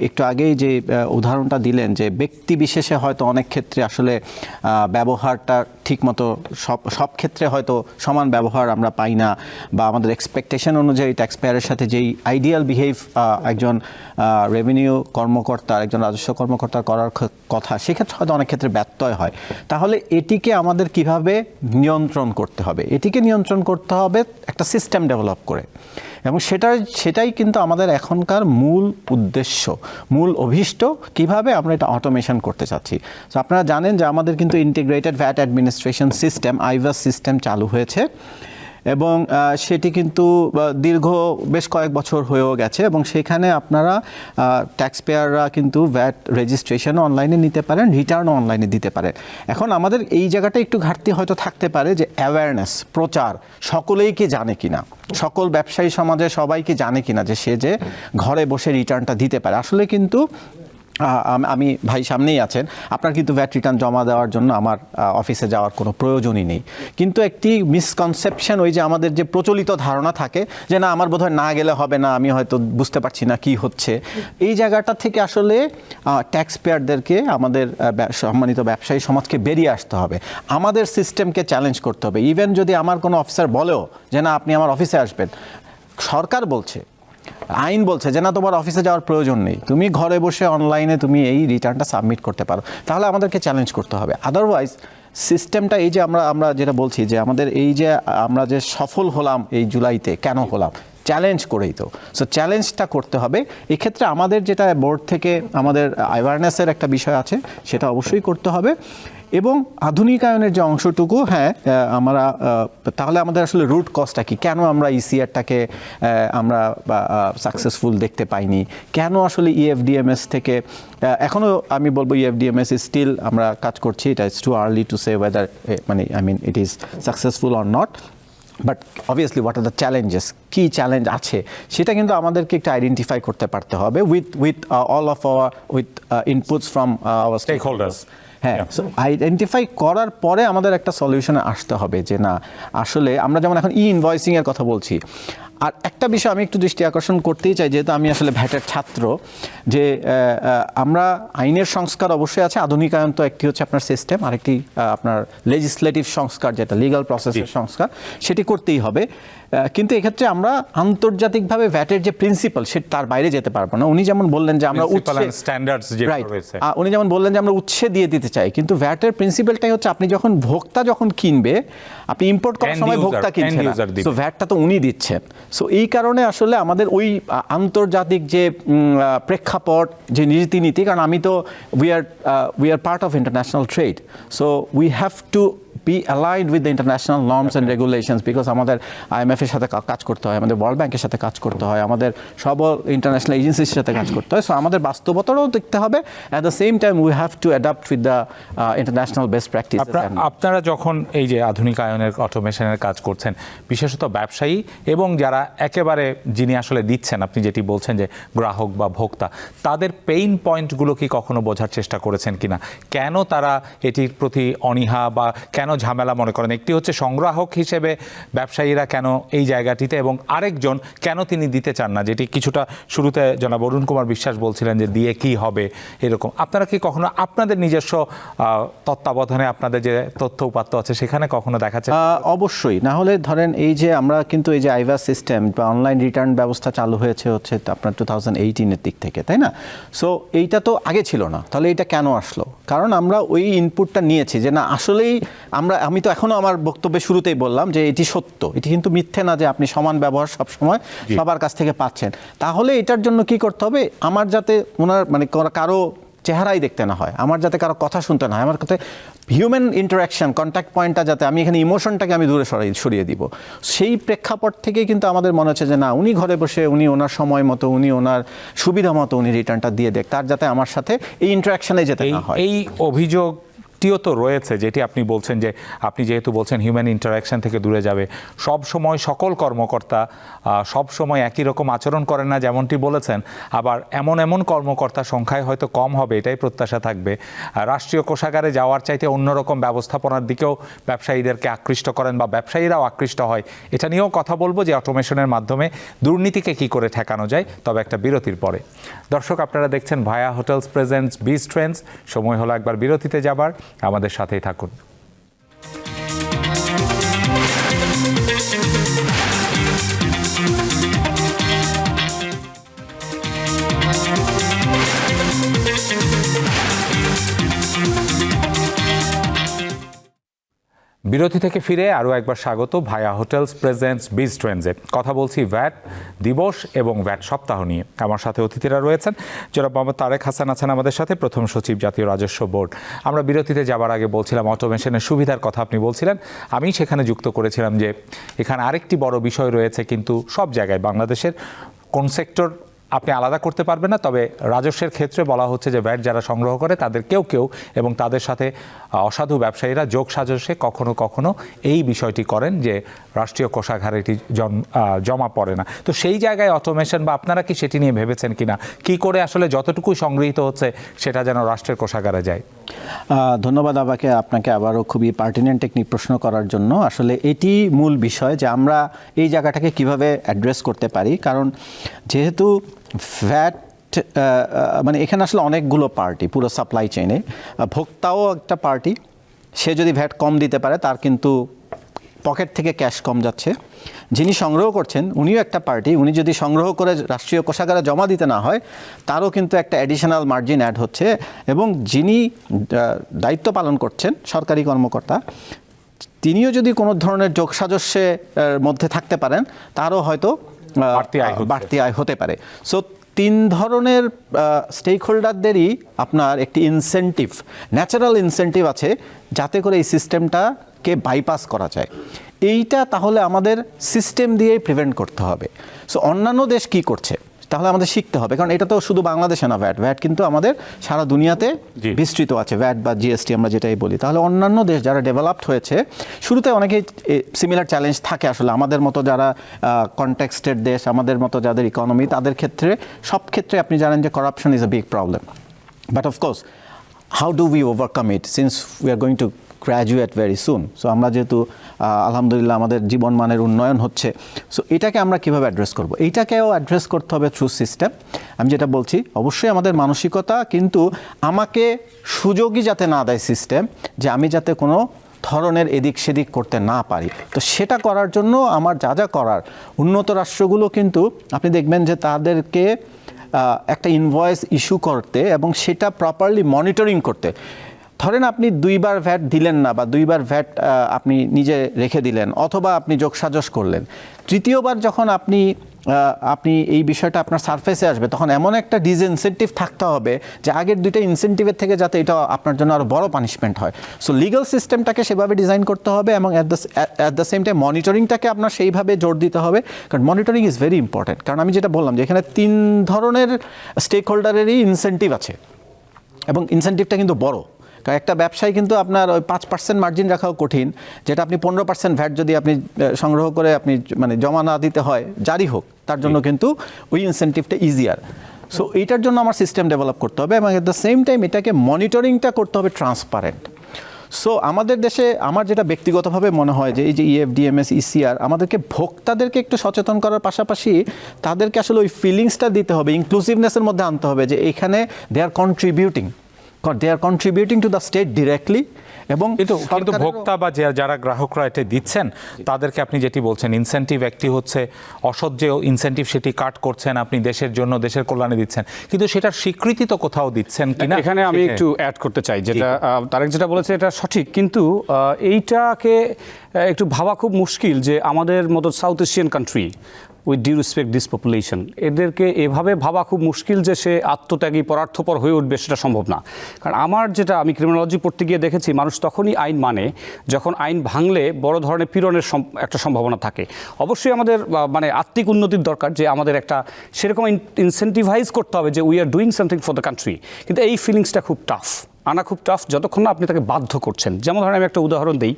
একটু আগেই যে উদাহরণটা দিলেন যে ব্যক্তি বিশেষে হয়তো অনেক ক্ষেত্রে আসলে ব্যবহারটা ঠিকমতো সব ক্ষেত্রে হয়তো সমান ব্যবহার আমরা পাই না, বা আমাদের এক্সপেকটেশন অনুযায়ী ট্যাক্স পেয়ারের সাথে যেই আইডিয়াল বিহেভ একজন রেভিনিউ কর্মকর্তার, একজন রাজস্ব কর্মকর্তার করার কথা, সেক্ষেত্রে হয়তো অনেক ক্ষেত্রে ব্যত্যয় হয়। তাহলে এটিকে আমাদের কিভাবে নিয়ন্ত্রণ করতে হবে? এটিকে নিয়ন্ত্রণ করতে হবে একটা সিস্টেম ডেভেলপ করে, এবং সেটাই কিন্তু আমাদের এখনকার মূল উদ্দেশ্য, মূল অভীষ্ট, কিভাবে আমরা এটা অটোমেশন করতে চাচ্ছি। তো আপনারা জানেন যে আমাদের কিন্তু integrated VAT administration system, iBAS system চালু হয়েছে, এবং সেটি কিন্তু দীর্ঘ বেশ কয়েক বছর হয়েও গেছে, এবং সেখানে আপনারা ট্যাক্স পেয়াররা কিন্তু ভ্যাট রেজিস্ট্রেশনও অনলাইনে নিতে পারেন, রিটার্নও অনলাইনে দিতে পারেন। এখন আমাদের এই জায়গাটা একটু ঘাটতি হয়তো থাকতে পারে যে অ্যাওয়ারনেস, প্রচার, সকলেই কি জানে কিনা, সকল ব্যবসায়ী সমাজে সবাই কি জানে কিনা যে সে যে ঘরে বসে রিটার্নটা দিতে পারে। আসলে কিন্তু আমি ভাই সামনেই আছেন, আপনার কিন্তু ভ্যাট রিটার্ন জমা দেওয়ার জন্য আমার অফিসে যাওয়ার কোনো প্রয়োজনই নেই। কিন্তু একটি মিসকনসেপশন, ওই যে আমাদের যে প্রচলিত ধারণা থাকে যে না আমার বোধহয় না গেলে হবে না, আমি হয়তো বুঝতে পারছি না কি হচ্ছে, এই জায়গাটা থেকে আসলে ট্যাক্স পেয়ারদেরকে, আমাদের সম্মানিত ব্যবসায়ী সমাজকে বেরিয়ে আসতে হবে, আমাদের সিস্টেমকে চ্যালেঞ্জ করতে হবে। ইভেন যদি আমার কোনো অফিসার বলেও যে না আপনি আমার অফিসে আসবেন, সরকার বলছে, আইন বলছে যে না তোমার অফিসে যাওয়ার প্রয়োজন নেই, তুমি ঘরে বসে অনলাইনে তুমি এই রিটার্নটা সাবমিট করতে পারো, তাহলে আমাদেরকে চ্যালেঞ্জ করতে হবে। আদারওয়াইজ সিস্টেমটা, এই যে আমরা যেটা বলছি যে আমাদের এই যে আমরা যে সফল হলাম এই জুলাইতে, কেন হলাম? চ্যালেঞ্জ করেই তো। সো চ্যালেঞ্জটা করতে হবে। এক্ষেত্রে আমাদের যেটা বোর্ড থেকে আমাদের অ্যাওয়ারনেসের একটা বিষয় আছে, সেটা অবশ্যই করতে হবে। এবং আধুনিকায়নের যে অংশটুকু, হ্যাঁ আমরা তাহলে আমাদের আসলে রুট কজটা কি, কেন আমরা ইসিআরটাকে আমরা সাকসেসফুল দেখতে পাইনি, কেন আসলে ইএফডিএমএস থেকে এখনও আমি বলবো ইএফডিএমএস ইজ স্টিল আমরা কাজ করছি, এটা is too early to say whether, মানে I mean it is successful or not. But obviously what are the challenges, কী চ্যালেঞ্জ আছে সেটা কিন্তু আমাদেরকে একটু আইডেন্টিফাই করতে পারতে হবে with all of our inputs from our Stakeholders. হ্যাঁ, সো আইডেন্টিফাই করার পরে আমাদের একটা সলিউশনে আসতে হবে যে না আসলে আমরা যেমন এখন ইনভয়েসিংয়ের কথা বলছি। আর একটা বিষয় আমি একটু দৃষ্টি আকর্ষণ করতেই চাই, যেহেতু আমি আসলে ভ্যাটের ছাত্র, যে আমরা আইনের সংস্কার অবশ্যই আছে, আধুনিকায়ন তো একটি হচ্ছে আপনার সিস্টেম, আরেকটি আপনার লেজিসলেটিভ সংস্কার যেটা লিগ্যাল প্রসেসের সংস্কার, সেটি করতেই হবে। কিন্তু এক্ষেত্রে আমরা আন্তর্জাতিকভাবে ভ্যাটের যে প্রিন্সিপাল সে তার বাইরে যেতে পারবো না। উনি যেমন বললেন যে আমরা স্ট্যান্ডার্ডস যে রয়েছে, উনি যেমন বললেন যে আমরা উৎসে দিয়ে দিতে চাই, কিন্তু ভ্যাটের প্রিন্সিপালটাই হচ্ছে আপনি যখন ভোক্তা যখন কিনবে, আপনি ইম্পোর্ট করার সময় ভোক্তা কিনছে না, সো ভ্যাটটা তো উনি দিচ্ছেন। সো এই কারণে আসলে আমাদের ওই আন্তর্জাতিক যে প্রেক্ষাপট, যে নীতিনীতি, কারণ আমি তো we are part of international trade, so we have to be aligned with the international norms and regulations, because আমাদের IMF এর সাথে কাজ করতে হয়, আমাদের ওয়ার্ল্ড ব্যাংকের সাথে কাজ করতে হয়, আমাদের সব ইন্টারন্যাশনাল এজেন্সির সাথে কাজ করতে হয়। সো আমাদের বাস্তবতারও দেখতে হবে, at the same time we have to adapt with the international best practice. আপনারা যখন এই যে আধুনিকায়নের অটোমেশনের কাজ করছেন, বিশেষত ব্যবসায়ী এবং যারা একেবারে যিনি আসলে দিচ্ছেন, আপনি যেটি বলছেন যে গ্রাহক বা ভোক্তা, তাদের পেইন পয়েন্টগুলো কি কখনো বোঝার চেষ্টা করেছেন কিনা? কেন তারা এটির প্রতি অনীহা বা কেন ঝামেলা মনে করেন? একটি হচ্ছে সংগ্রাহক হিসেবে ব্যবসায়ীরা কেন এই জায়গাটিতে, এবং আরেকজন কেন তিনি দিতে চান না, যেটি কিছুটা শুরুতে জনাব অরুণ কুমার বিশ্বাস বলছিলেন যে দিয়ে কি হবে এরকম। আপনারা কি কখনো আপনাদের নিজস্ব তত্ত্বাবধানে আপনাদের যে তথ্য উপাত্ত আছে সেখানে কখনো দেখাচ্ছে? অবশ্যই, না হলে ধরেন এই যে আমরা কিন্তু এই যে আইভাস সিস্টেম বা অনলাইন রিটার্ন ব্যবস্থা চালু হয়েছে হচ্ছে আপনার 2018-এর দিক থেকে, তাই না? সো এইটা তো আগে ছিল না, তাহলে এটা কেন আসলো? কারণ আমরা ওই ইনপুটটা নিয়েছি যে না আসলেই আমি তো এখনো আমার বক্তব্যের শুরুতেই বললাম যে এটি সত্য, এটি কিন্তু মিথ্যে না যে আপনি সমান ব্যবহার সবসময় সবার কাছ থেকে পাচ্ছেন। তাহলে এটার জন্য কি করতে হবে? আমার যাতে ওনার মানে কারো চেহারাই দেখতে না হয়, আমার যাতে কারো কথা শুনতে না হয়, আমার কাছে হিউম্যান ইন্টারাকশন কন্ট্যাক্ট পয়েন্টটা যাতে আমি এখানে ইমোশনটাকে আমি দূরে সরিয়ে দিব, সেই প্রেক্ষাপট থেকেই কিন্তু আমাদের মনে হচ্ছে যে না উনি ঘরে বসে উনি ওনার সময় মতো উনি ওনার সুবিধা মতো উনি রিটার্নটা দিয়ে দেখ, তার যাতে আমার সাথে এই ইন্টারাকশনে যেতে না হয়। এই অভিযোগ টিও তো রয়েছে, যেটি আপনি বলছেন যে আপনি যেহেতু বলছেন হিউম্যান ইন্টারাকশন থেকে দূরে যাবে, সব সময় সকল কর্মকর্তা সব সময় একই রকম আচরণ করেন না যেমনটি বলেছেন, আবার এমন কর্মকর্তা সংখ্যায় হয়তো কম হবে এটাই প্রত্যাশা থাকবে। রাষ্ট্রীয় কোষাগারে যাওয়ার চাইতে অন্যরকম ব্যবস্থাপনার দিকেও ব্যবসায়ীদেরকে আকৃষ্ট করেন বা ব্যবসায়ীরাও আকৃষ্ট হয়, এটা নিয়েও কথা বলবো যে অটোমেশনের মাধ্যমে দুর্নীতিকে কি করে ঠেকানো যায়, তবে একটা বিরতির পরে। দর্শক, আপনারা দেখছেন ভায়া হোটেলস প্রেজেন্টস বিজ ট্রেন্ডস। সময় হলো একবার বিরতিতে যাবার, আমাদের সাথেই থাকুন। বিরতি থেকে ফিরে আরও একবার স্বাগত ভায়া হোটেলস প্রেজেন্টস বিজ ট্রেন্ডসে। কথা বলছি ভ্যাট দিবস এবং ভ্যাট সপ্তাহ নিয়ে। আমার সাথে অতিথিরা রয়েছেন, জনাব মোহাম্মদ তারেক হাসান আছেন আমাদের সাথে, প্রথম সচিব জাতীয় রাজস্ব বোর্ড। আমরা বিরতিতে যাবার আগে বলছিলাম অটোমেশনের সুবিধার কথা আপনি বলছিলেন, আমি সেখানে যুক্ত করেছিলাম যে এখানে আরেকটি বড় বিষয় রয়েছে, কিন্তু সব জায়গায় বাংলাদেশের কোন সেক্টর আপনি আলাদা করতে পারবেন না, তবে রাজস্বের ক্ষেত্রে বলা হচ্ছে যে ভ্যাট যারা সংগ্রহ করে তাদের কেউ এবং তাদের সাথে অসাধু ব্যবসায়ীরা যোগ সাজসে কখনো এই বিষয়টি করেন যে রাষ্ট্রীয় কোষাগারে এটি জমা পড়ে না। তো সেই জায়গায় অটোমেশন বা আপনারা কি সেটি নিয়ে ভেবেছেন কিনা, কি করে আসলে যতটুকু সংগৃহীত হচ্ছে সেটা যেন রাষ্ট্রের কোষাগারে যায়? ধন্যবাদ আপনাকে আবারও খুবই পার্টিনেন্ট টেকনিক প্রশ্ন করার জন্য। আসলে এটি মূল বিষয় যে আমরা এই জায়গাটাকে কিভাবে অ্যাড্রেস করতে পারি, কারণ যেহেতু ভ্যাট মানে এখানে আসলে অনেকগুলো পার্টি পুরো সাপ্লাই চেইনে, ভোক্তাও একটা পার্টি, সে যদি ভ্যাট কম দিতে পারে তার কিন্তু পকেট থেকে ক্যাশ কম যাচ্ছে। যিনি সংগ্রহ করছেন উনিও একটা পার্টি, উনি যদি সংগ্রহ করে রাষ্ট্রীয় কোষাগারে জমা দিতে না হয় তারও কিন্তু একটা অ্যাডিশনাল মার্জিন অ্যাড হচ্ছে, এবং যিনি দায়িত্ব পালন করছেন সরকারি কর্মকর্তা তিনিও যদি কোনো ধরনের যোগসাজস্যের মধ্যে থাকতে পারেন তারও হয়তো বাড়তি আয় হতে পারে। সো তিন ধরনের স্টেক হোল্ডারদেরই আপনার একটি ইনসেন্টিভ, ন্যাচারাল ইনসেন্টিভ আছে যাতে করে এই সিস্টেমটাকে বাইপাস করা যায়। এইটা তাহলে আমাদের সিস্টেম দিয়েই প্রিভেন্ট করতে হবে। সো অন্যান্য দেশ কি করছে তাহলে আমাদের শিখতে হবে, কারণ এটা তো শুধু বাংলাদেশে না, ভ্যাট কিন্তু আমাদের সারা দুনিয়াতে জি। বিস্তৃত আছে, ভ্যাট বা জিএসটি আমরা যেটাই বলি। তাহলে অন্যান্য দেশ যারা ডেভেলপড হয়েছে, শুরুতে অনেকেই সিমিলার চ্যালেঞ্জ থাকে আসলে আমাদের মতো যারা কনটেক্সটেড দেশ, আমাদের মতো যাদের ইকোনমি, তাদের ক্ষেত্রে সব ক্ষেত্রে আপনি জানেন যে corruption is a big problem. But of course how do we overcome it since we are going to graduate very soon. So আমরা যেহেতু আলহামদুলিল্লাহ আমাদের জীবনমানের উন্নয়ন হচ্ছে, সো এটাকে আমরা কীভাবে অ্যাড্রেস করব? এইটাকেও অ্যাড্রেস করতে হবে থ্রু সিস্টেম। আমি যেটা বলছি, অবশ্যই আমাদের মানসিকতা, কিন্তু আমাকে সুযোগই যাতে না দেয় সিস্টেম যে আমি যাতে কোনো ধরনের এদিক সেদিক করতে না পারি। তো সেটা করার জন্য আমার যা যা করার, উন্নত রাষ্ট্রগুলো কিন্তু আপনি দেখবেন যে তাদেরকে একটা ইনভয়েস ইস্যু করতে এবং সেটা প্রপারলি মনিটরিং করতে, ধরেন আপনি 2 বার ভ্যাট দিলেন না, বা 2 বার ভ্যাট আপনি নিজে রেখে দিলেন, অথবা আপনি যোগসাজশ করলেন, তৃতীয়বার যখন আপনি এই বিষয়টা আপনার সারফেসে আসবে, তখন এমন একটা ডিসইনসেন্টিভ থাকতে হবে যে আগের 2টা ইনসেন্টিভের থেকে যাতে এটা আপনার জন্য আরও বড় পানিশমেন্ট হয়। সো লিগাল সিস্টেমটাকে সেভাবে ডিজাইন করতে হবে, এবং অ্যাট দ্য সেম টাইম মনিটরিংটাকে আপনার সেইভাবে জোর দিতে হবে, কারণ মনিটরিং ইজ ভেরি ইম্পর্ট্যান্ট। কারণ আমি যেটা বললাম যে এখানে 3 ধরনের স্টেক হোল্ডারেরই ইনসেন্টিভ আছে, এবং ইনসেন্টিভটা কিন্তু বড়। কারণ একটা ব্যবসায় কিন্তু আপনার ওই 5% মার্জিন রাখাও কঠিন, যেটা আপনি 15% ভ্যাট যদি আপনি সংগ্রহ করে আপনি মানে জমা না দিতে হয়, জারি হোক, তার জন্য কিন্তু ওই ইনসেন্টিভটা ইজিয়ার। সো এইটার জন্য আমার সিস্টেম ডেভেলপ করতে হবে, এবং অ্যাট দ্য সেম টাইম এটাকে মনিটরিংটা করতে হবে ট্রান্সপারেন্ট। সো আমাদের দেশে আমার যেটা ব্যক্তিগতভাবে মনে হয় যে এই যে EFDMS, ECR আমাদেরকে ভোক্তাদেরকে একটু সচেতন করার পাশাপাশি তাদেরকে আসলে ওই ফিলিংসটা দিতে হবে, ইনক্লুসিভনেসের মধ্যে আনতে হবে যে এখানে they are contributing to the state directly. এবং কিন্তু ভোক্তা বা যারা গ্রাহকরা এটা দিচ্ছেন তাদেরকে আপনি যেটি বলছেন ইনসেন্টিভ, একটি হচ্ছে অসৎ যে ইনসেন্টিভ সেটি কাট করছেন আপনি দেশের জন্য, দেশের কল্যাণে দিচ্ছেন, কিন্তু সেটার স্বীকৃতি তো কোথাও দিচ্ছেন কিনা। এখানে আমি একটু অ্যাড করতে চাই, যেটা তারেক যেটা বলেছে এটা সঠিক, কিন্তু এইটাকে একটু ভাবা খুব মুশকিল যে আমাদের মতো South Asian country, with due respect this population, এদেরকে এভাবে ভাবা খুব মুশকিল যে সে আত্মত্যাগী পরার্থপর হয়ে উঠবে, সেটা সম্ভব না। কারণ আমি ক্রিমিনোলজি পড়তে গিয়ে দেখেছি মানুষ তখনই আইন মানে যখন আইন ভাঙলে বড় ধরনের পীড়নের একটা সম্ভাবনা থাকে। অবশ্যই আমাদের মানে আত্মিক উন্নতির দরকার, যে আমাদের একটা সেরকম ইনসেন্টিভাইজ করতে হবে যে we are doing something for the country, কিন্তু এই ফিলিংসটা খুব আনা খুব টাফ যতক্ষণ না আপনি তাকে বাধ্য করছেন। যেমন ধরেন আমি একটা উদাহরণ দিই,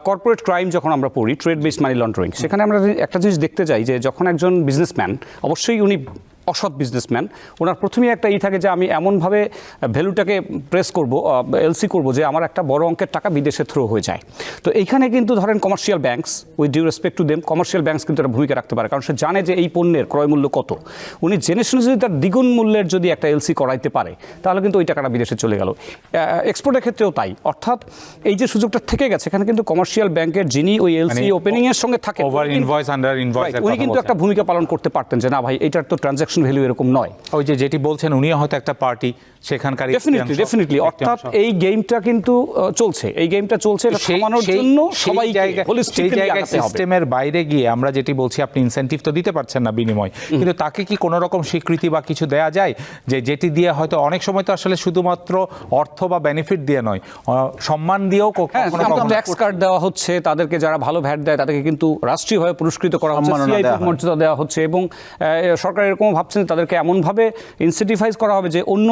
কর্পোরেট ক্রাইম যখন আমরা পড়ি, ট্রেড বেসড মানি লন্ডারিং, সেখানে আমরা একটা জিনিস দেখতে যাই যে যখন একজন বিজনেসম্যান, অবশ্যই উনি অসৎ বিজনেসম্যান, ওনার প্রথমেই একটা থাকে যে আমি এমনভাবে ভ্যালুটাকে প্রেস করব, এলসি করব যে আমার একটা বড় অঙ্কের টাকা বিদেশে থ্রো হয়ে যায়। তো এইখানে কিন্তু ধরেন commercial banks, with due respect to them, commercial banks কিন্তু একটা ভূমিকা রাখতে পারে, কারণ সে জানে যে এই পণ্যের ক্রয় মূল্য কত। উনি জেনে শুনে যদি তার দ্বিগুণ মূল্যের যদি একটা এলসি করাইতে পারে, তাহলে কিন্তু ওই টাকাটা বিদেশে চলে গেল। এক্সপোর্টের ক্ষেত্রেও তাই, অর্থাৎ এই যে সুযোগটা থেকে গেছে, এখানে কিন্তু কমার্শিয়াল ব্যাংকের যিনি ওই এলসি ওপেনিং এর সঙ্গে থাকে, ওভার ইনভয়েস, আন্ডার ইনভয়েস, উনি কিন্তু একটা ভূমিকা পালন করতে পারতেন যে না ভাই, এটার তো ট্রানজাকশন ভ্যালু এরকম নয়। ওই যে যেটি বলছেন উনিও হয়তো একটা পার্টি সেখানকার, ডেফিনেটলি, অর্থাৎ এই গেমটা কিন্তু চলছে, এই গেমটা চলছে, এটা থামানোর জন্য সবাই সেই জায়গায় সিস্টেমের বাইরে গিয়ে আমরা যেটি বলছি, আপনি ইনসেন্টিভ তো দিতে পারছেন না বিনিময়, কিন্তু তাকে কি কোনো রকম স্বীকৃতি বা কিছু দেয়া যায় যে যেটি দিয়ে হয়তো অনেক সময় তো আসলে শুধুমাত্র অর্থ বা বেনিফিট দিয়ে নয়, সম্মান দিয়েও ট্যাক্স কার্ড দেওয়া হচ্ছে তাদেরকে, যারা ভালো ভ্যাট দেয় তাদেরকে কিন্তু রাষ্ট্রীয়ভাবে পুরস্কৃত করা হচ্ছে, সিআইপি মর্যাদা দেওয়া হচ্ছে, এবং সরকার এরকম ভাবছেন তাদেরকে এমনভাবে ইনসেন্টিভাইজ করা হবে যে অন্য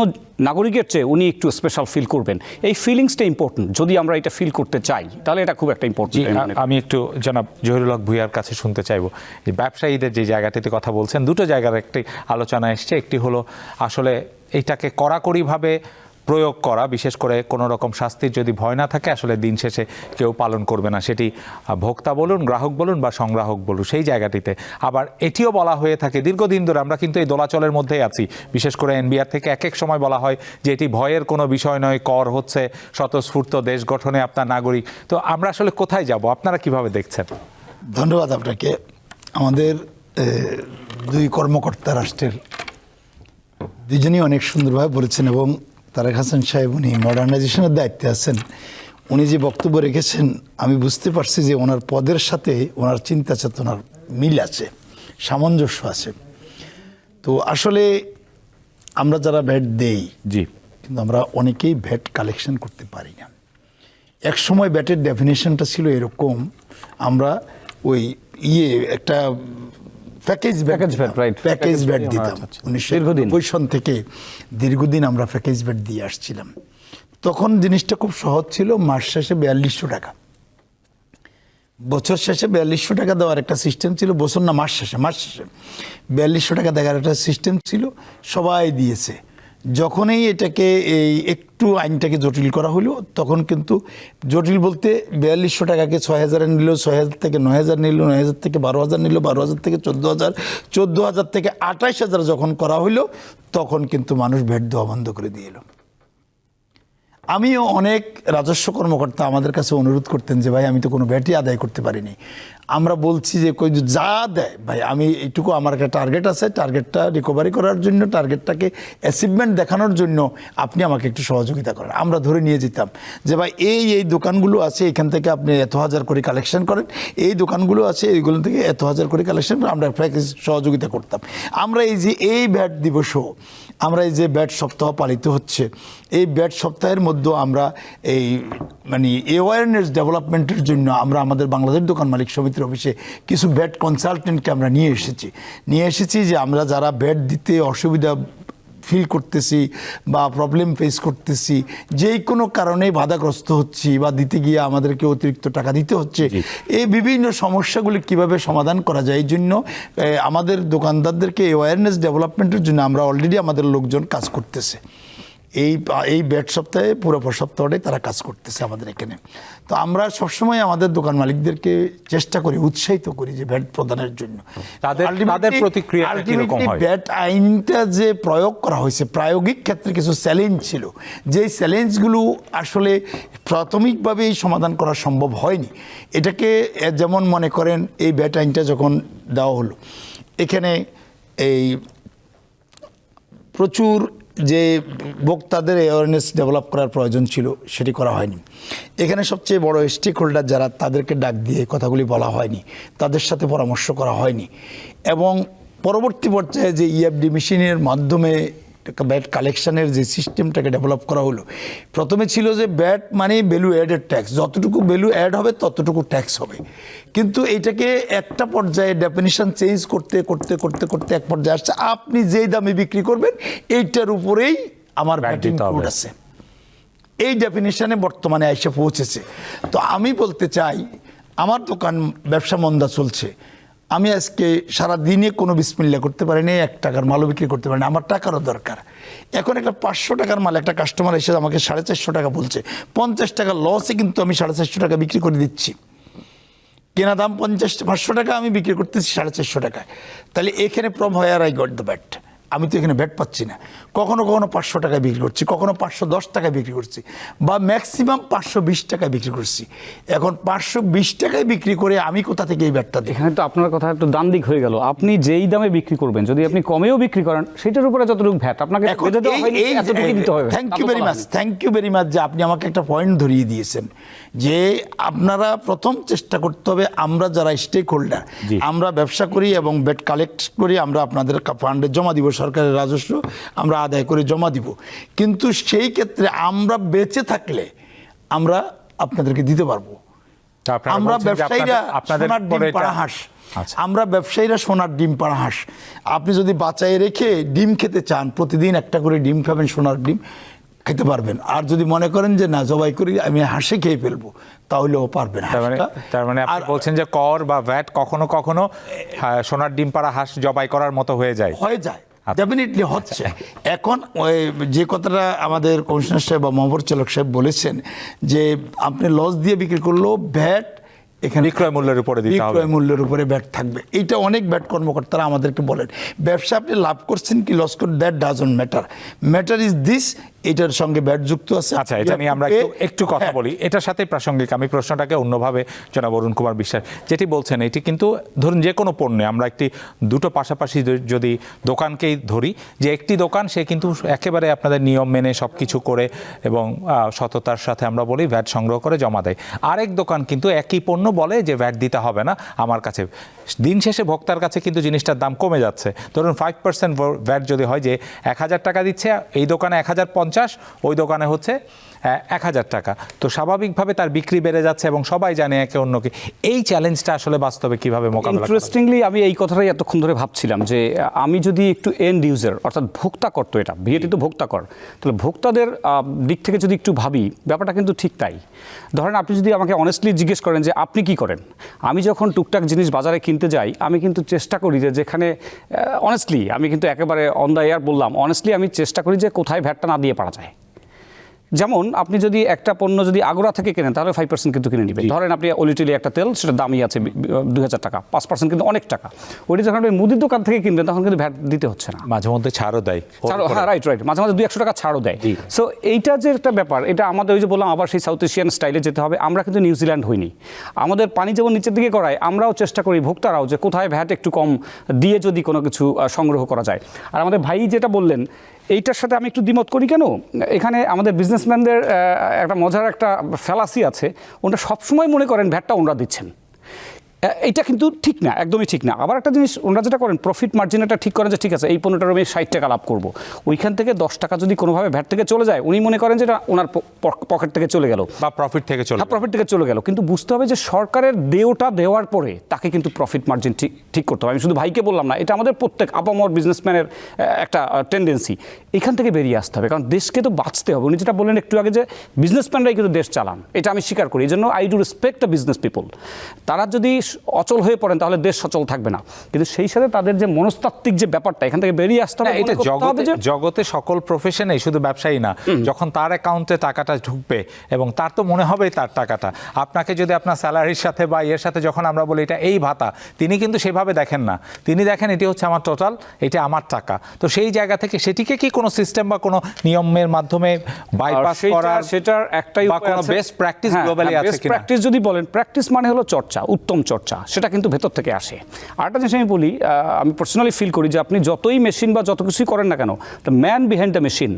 নাগরিকের চেয়ে উনি একটু স্পেশাল ফিল করবেন। এই ফিলিংসটা ইম্পর্টেন্ট, যদি আমরা এটা ফিল করতে চাই তাহলে এটা খুব একটা ইম্পর্টেন্ট। আমি একটু জনাব জহিরুল হক ভূঁইয়ার কাছে শুনতে চাইবো, যে ব্যবসায়ীদের যে জায়গাটিতে কথা বলছেন, দুটো জায়গার একটি আলোচনা এসছে। একটি হলো আসলে এইটাকে কড়াকড়িভাবে প্রয়োগ করা, বিশেষ করে কোনো রকম শাস্তির যদি ভয় না থাকে, আসলে দিন শেষে কেউ পালন করবে না, সেটি ভোক্তা বলুন, গ্রাহক বলুন বা সংগ্রাহক বলুন, সেই জায়গাটিতে। আবার এটিও বলা হয়ে থাকে দীর্ঘদিন ধরে, আমরা কিন্তু এই দোলাচলের মধ্যেই আছি, বিশেষ করে এনবিআর থেকে এক এক সময় বলা হয় যে এটি ভয়ের কোনো বিষয় নয়, কর হচ্ছে স্বতঃস্ফূর্ত দেশ গঠনে আপনার নাগরিক। তো আমরা আসলে কোথায় যাব, আপনারা কিভাবে দেখছেন? ধন্যবাদ আপনাকে। আমাদের 2 কর্মকর্তা রাষ্ট্রের দুজনই অনেক সুন্দরভাবে বলেছেন, এবং তারেক হাসান সাহেব উনি মডার্নাইজেশনের দায়িত্বে আছেন, উনি যে বক্তব্য রেখেছেন আমি বুঝতে পারছি যে ওনার পদের সাথে ওনার চিন্তা চেতনার মিল আছে, সামঞ্জস্য আছে। তো আসলে আমরা যারা ভ্যাট দেই, কিন্তু আমরা অনেকেই ভ্যাট কালেকশন করতে পারি না। এক সময় ভ্যাটের ডেফিনেশনটা ছিল এরকম, আমরা ওই একটা package Package VAT, right. Package Package bat VAT, দিতাম আচ্ছা, 1990 সন থেকে দীর্ঘদিন আমরা প্যাকেজ ব্যাট দিয়ে আসছিলাম। তখন জিনিসটা খুব সহজ ছিল, মাস শেষে 4200 টাকা, বছর শেষে 4200 টাকা দেওয়ার একটা সিস্টেম ছিল। বছর না, মাস শেষে 4200 টাকা দেওয়ার একটা সিস্টেম ছিল, সবাই দিয়েছে। যখনই এটাকে এই একটু আইনটাকে জটিল করা হলো, তখন কিন্তু জটিল বলতে 4200 টাকাকে 6000 নিল, 6000 থেকে 9000 নিল, 9000 থেকে 12000 নিল, 12000 থেকে 14000, 14000 থেকে 28000 যখন করা হলো, তখন কিন্তু মানুষ ভ্যাট দেওয়া বন্ধ করে দিয়ে এলো। আমিও অনেক রাজস্ব কর্মকর্তা আমাদের কাছে অনুরোধ করতেন যে ভাই আমি তো কোনো ভ্যাটই আদায় করতে পারিনি। আমরা বলছি যে কই যা দেয় ভাই, আমি এইটুকু, আমার একটা টার্গেট আছে, টার্গেটটা রিকভারি করার জন্য, টার্গেটটাকে অ্যাচিভমেন্ট দেখানোর জন্য আপনি আমাকে একটু সহযোগিতা করেন। আমরা ধরে নিয়ে যেতাম যে ভাই এই দোকানগুলো আছে, এখান থেকে আপনি এত হাজার করে কালেকশন করেন, এই দোকানগুলো আছে এইগুলো থেকে এত হাজার করে কালেকশন করেন, আমরা প্যাকেজ সহযোগিতা করতাম। আমরা এই যে এই ভ্যাট দিবসও, আমরা এই যে ব্যাট সপ্তাহ পালিত হচ্ছে, এই ব্যাট সপ্তাহের মধ্যে আমরা এই মানে অ্যাওয়ারনেস ডেভেলপমেন্টের জন্য আমরা আমাদের বাংলাদেশ দোকান মালিক সমিতির অফিসে কিছু ব্যাট কনসালটেন্টকে আমরা নিয়ে এসেছি যে আমরা যারা ব্যাট দিতে অসুবিধা ফিল করতেছি বা প্রবলেম ফেস করতেছি, যেই কোনো কারণে বাধাগ্রস্ত হচ্ছি বা দিতে গিয়ে আমাদেরকে অতিরিক্ত টাকা দিতে হচ্ছে, এই বিভিন্ন সমস্যাগুলি কিভাবে সমাধান করা যায়, এই জন্য আমাদের দোকানদারদেরকে অ্যাওয়ারনেস ডেভেলপমেন্টের জন্য আমরা অলরেডি আমাদের লোকজন কাজ করতেছে। এই ব্যাট সপ্তাহে পুরো সপ্তাহটাই তারা কাজ করতেছে আমাদের এখানে। তো আমরা সবসময় আমাদের দোকান মালিকদেরকে চেষ্টা করি, উৎসাহিত করি যে ব্যাট প্রদানের জন্য। তাদের প্রতিক্রিয়াটা কিরকম হয়? ব্যাট আইনটা যে প্রয়োগ করা হয়েছে, প্রায়োগিক ক্ষেত্রে কিছু চ্যালেঞ্জ ছিল, যেই চ্যালেঞ্জগুলো আসলে প্রাথমিকভাবেই সমাধান করা সম্ভব হয়নি। এটাকে যেমন মনে করেন, এই ব্যাট আইনটা যখন দেওয়া হলো, এখানে এই প্রচুর যে ভোক্তাদের অ্যাওয়ারনেস ডেভেলপ করার প্রয়োজন ছিল, সেটি করা হয়নি। এখানে সবচেয়ে বড় স্টেক হোল্ডার যারা, তাদেরকে ডাক দিয়ে কথাগুলি বলা হয়নি, তাদের সাথে পরামর্শ করা হয়নি। এবং পরবর্তী পর্যায়ে যে ইএফডি মেশিনের মাধ্যমে ব্যাট কালেকশনের যে সিস্টেমটাকে ডেভেলপ করা হলো, প্রথমে ছিল যে ব্যাট মানে ভ্যালু অ্যাডেড ট্যাক্স, যতটুকু ভ্যালু অ্যাড হবে ততটুকু ট্যাক্স হবে। কিন্তু এটাকে একটা পর্যায়ে ডেফিনিশন চেঞ্জ করতে করতে করতে করতে এক পর্যায়ে আসছে আপনি যেই দামে বিক্রি করবেন এইটার উপরেই আমার ভ্যাট ইনক্লুড আছে। এই ডেফিনিশনে বর্তমানে এসে পৌঁছেছে। তো আমি বলতে চাই, আমার দোকান ব্যবসা মন্দা চলছে, আমি আজকে সারা দিনে কোনো বিসমিল্লা করতে পারিনি, 1 টাকার মালও বিক্রি করতে পারিনি, আমার টাকারও দরকার। এখন একটা 500 টাকার মাল একটা কাস্টমার এসে আমাকে 450 টাকা বলছে, 50 টাকা লসে কিন্তু আমি 450 টাকা বিক্রি করে দিচ্ছি। কেনা দাম 500 টাকা, আমি বিক্রি করতেছি 450 টাকায়। তাহলে এখানে from where I got the bat, আমি তো এখানে ব্যাট পাচ্ছি না। কখনো কখনো 500 টাকায় বিক্রি করছি, কখনো 510 টাকায় বিক্রি করছি, বা ম্যাক্সিমাম 520 টাকায় বিক্রি করছি। এখন 520 টাকায় বিক্রি করে আমি কোথা থেকে এই ব্যাটটা দিই? এখানে তো আপনার কথা একটু ডান দিক হয়ে গেল। আপনি যেই দামে বিক্রি করবেন, যদি আপনি কমেও বিক্রি করেন, সেটার উপরে যতটুকু ভ্যাট আপনাকে বেঁধে দেওয়া হয়নি, এতটুকুই দিতে হবে। থ্যাংক ইউ ভেরি মাচ যে আপনি আমাকে একটা পয়েন্ট ধরিয়ে দিয়েছেন, যে আপনারা প্রথম চেষ্টা করতে হবে, আমরা যারা স্টেক হোল্ডার, আমরা ব্যবসা করি এবং ব্যাট কালেক্ট করি, আমরা আপনাদের ফান্ডে জমা দিব, সরকারের রাজস্ব আমরা আদায় করে জমা দিব। কিন্তু সেই ক্ষেত্রে আমরা বেঁচে থাকলে আমরা আপনাদেরকে দিতে পারবো। আমরা ব্যবসায়ীরা সোনার ডিম পাড়া হাঁস, আমরা ব্যবসায়ীরা সোনার ডিম পাড়া হাঁস। আপনি যদি বাঁচায় রেখে ডিম খেতে চান, প্রতিদিন একটা করে ডিম খাবেন, সোনার ডিম খেতে পারবেন। আর যদি মনে করেন যে না, জবাই করি আমি হাঁসে খেয়ে ফেলবো, তাহলেও পারবেন। তার মানে আপনি বলছেন যে কর বা ভ্যাট কখনো কখনো সোনার ডিম পাড়া হাঁস জবাই করার মতো হয়ে যায়। ডেফিনেটলি হচ্ছে। এখন যে কথাটা আমাদের কমিশনার সাহেব বা মহাপরিচালক সাহেব বলেছেন, যে আপনি লস দিয়ে বিক্রি করলেও ভ্যাট এখানে বিক্রয় মূল্যের উপরে দিতে হবে, বিক্রয় মূল্যের উপরে ব্যাট থাকবে। এইটা অনেক ব্যাট কর্মকর্তারা আমাদেরকে বলেন, ব্যবসা আপনি লাভ করছেন কি লস করছেন, that doesn't matter, matter is this, এটার সঙ্গে ব্যাট যুক্ত আছে। আচ্ছা, এটা নিয়ে আমরা একটু কথা বলি, এটার সাথে প্রাসঙ্গিক। আমি প্রশ্নটাকে অন্যভাবে, জনাব অরুণ কুমার বিশ্বাস যেটি বলছেন, এটি কিন্তু ধরুন যে কোনো পণ্যে আমরা দুটো পাশাপাশি যদি দোকানকেই ধরি, যে একটি দোকান সে কিন্তু একেবারে আপনাদের নিয়ম মেনে সব কিছু করে এবং সততার সাথে আমরা বলি ভ্যাট সংগ্রহ করে জমা দেয়। আরেক দোকান কিন্তু একই পণ্য বলে যে ভ্যাট দিতে হবে না আমার কাছে। দিন শেষে ভোক্তার কাছে কিন্তু জিনিসটার দাম কমে যাচ্ছে। ধরুন 5% ভ্যাট যদি হয়, যে 1000 টাকা দিচ্ছে এই দোকানে 1050, ওই দোকানে হচ্ছে 1,000 টাকা, তো স্বাভাবিকভাবে তার বিক্রি বেড়ে যাচ্ছে এবং সবাই জানে একে অন্যকে। এই চ্যালেঞ্জটা আসলে বাস্তবে কিভাবে মোকাবেলা করা যায়? ইন্টারেস্টিংলি আমি এই কথাটাই এতক্ষণ ধরে ভাবছিলাম যে আমি যদি একটু এন্ড ইউজার অর্থাৎ ভোক্তা কর, তো এটা বিএটি তো ভোক্তা কর, তাহলে ভোক্তাদের দিক থেকে যদি একটু ভাবি, ব্যাপারটা কিন্তু ঠিক তাই। ধরেন আপনি যদি আমাকে অনেস্টলি জিজ্ঞেস করেন যে আপনি কি করেন, আমি যখন টুকটাক জিনিস বাজারে কিনতে যাই, আমি কিন্তু চেষ্টা করি যে যেখানে অনেস্টলি, আমি কিন্তু একেবারে অন দ্য এয়ার বললাম, অনেস্টলি আমি চেষ্টা করি যে কোথায় ভ্যাটটা না দিয়ে পারা যায়। যেমন আপনি যদি একটা পণ্য যদি আগ্রা থেকে কেনেন তাহলে 5% কিন্তু কিনে নেবেন। ধরেন আপনি অলিটিলি একটা তেল, সেটা দামই আছে 2,000 টাকা, 5% কিন্তু অনেক টাকা। ওইটা যখন আপনি মুদির দোকান থেকে কিনবেন তখন কিন্তু ভ্যাট দিতে হচ্ছে না, মাঝে মধ্যে ছাড়ও দেয়। হ্যাঁ, রাইট, মাঝে মাঝে 200-100 টাকা ছাড়ও দেয়। সো এইটা যে একটা ব্যাপার, এটা আমাদের ওই যে বললাম আবার সেই সাউথ এশিয়ান স্টাইলে যেতে হবে। আমরা কিন্তু নিউজিল্যান্ড হইনি, আমাদের পানি যেমন নিচের দিকে করায়, আমরাও চেষ্টা করি ভোক্তারাও যে কোথায় ভ্যাট একটু কম দিয়ে যদি কোনো কিছু সংগ্রহ করা যায়। আর আমাদের ভাই যেটা বললেন এইটার সাথে আমি একটু দ্বিমত করি। কেন? এখানে আমাদের বিজনেসম্যানদের একটা মজার একটা ফ্যালাসি আছে, ওটা সবসময় মনে করেন ভ্যাটটা ওনারা দিচ্ছেন। এইটা কিন্তু ঠিক না, একদমই ঠিক না। আবার একটা জিনিস ওনারা যেটা করেন, প্রফিট মার্জিনটা ঠিক করেন যে ঠিক আছে এই পণ্যটার আমি 60 টাকা লাভ করবো, ওইখান থেকে 10 টাকা যদি কোনোভাবে ভ্যাট থেকে চলে যায়, উনি মনে করেন যে এটা ওনার পকেট থেকে চলে গেল বা প্রফিট থেকে চলে, প্রফিট থেকে চলে গেল। কিন্তু বুঝতে হবে যে সরকারের দেওটা দেওয়ার পরে তাকে কিন্তু প্রফিট মার্জিন ঠিক করতে হবে। আমি শুধু ভাইকে বললাম না, এটা আমাদের প্রত্যেক আপামর বিজনেসম্যানের একটা টেন্ডেন্সি। এখান থেকে বেরিয়ে আসতে হবে, কারণ দেশকে তো বাঁচতে হবে। উনি যেটা বললেন একটু আগে যে বিজনেসম্যানরাই কিন্তু দেশ চালান, এটা আমি স্বীকার করি। এই জন্য I do respect the business people. তারা যদি অচল হয়ে পড়েন তাহলে দেশ সচল থাকবে না, কিন্তু সেই সাথে তাদের যে মনস্তাত্ত্বিক যে ব্যাপারটা, এখান থেকে বেরিয়ে আসতে হবে। এটা জগতে সকল প্রফেশনে, শুধু ব্যবসায়ী না, যখন তার অ্যাকাউন্টে টাকাটা ঢুকবে এবং তার তো মনে হবে তার টাকাটা, আপনাকে যদি আপনার স্যালারির সাথে বা এর সাথে যখন আমরা বলি এটা এই ভাতা, তিনি কিন্তু সেভাবে দেখেন না। তিনি দেখেন এটি হচ্ছে আমার টোটাল, এটা আমার টাকা। তো সেই জায়গা থেকে সেটিকে কি কোনো সিস্টেম বা কোনো নিয়মের মাধ্যমে বাইপাস করার, সেটার একটাই বা কোনো বেস্ট প্র্যাকটিস গ্লোবালি আছে বেস্ট প্র্যাকটিস যদি বলেন, প্র্যাকটিস মানে হলো চর্চা, উত্তম চর্চা, সেটা কিন্তু ভেতর থেকে আসে। আরেকটা জিনিস আমি বলি, আমি পার্সোনালি ফিল করি যে আপনি যতই মেশিন বা যত কিছুই করেন না কেন, the man behind the machine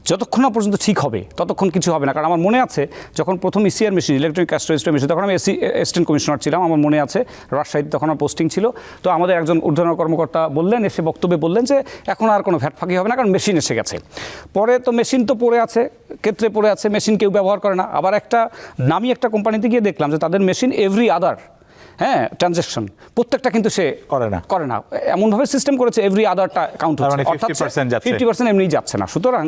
যতক্ষণ না পর্যন্ত ঠিক হবে ততক্ষণ কিছু হবে না। কারণ আমার মনে আছে যখন প্রথম ECR machine, electronic cash register machine, তখন আমি অ্যাসিস্ট্যান্ট কমিশনার ছিলাম, আমার মনে আছে রাজশাহীতে তখন আমার পোস্টিং ছিল। তো আমাদের একজন ঊর্ধ্বতন কর্মকর্তা বললেন, এসে বক্তব্যে বললেন যে এখন আর কোনো ভ্যাট ফাঁকি হবে না, কারণ মেশিন এসে গেছে। পরে তো মেশিন তো পড়ে আছে, ক্ষেত্রে পড়ে আছে, মেশিন কেউ ব্যবহার করে না। আবার একটা নামি একটা কোম্পানিতে গিয়ে দেখলাম যে তাদের মেশিন এভরি আদার ট্রানজ্যাকশন প্রত্যেকটা কিন্তু সে করে না, এমনভাবে সিস্টেম করেছে এভরি আদারটা কাউন্ট হচ্ছে, অর্থাৎ 50% এমনি যাচ্ছে না। সুতরাং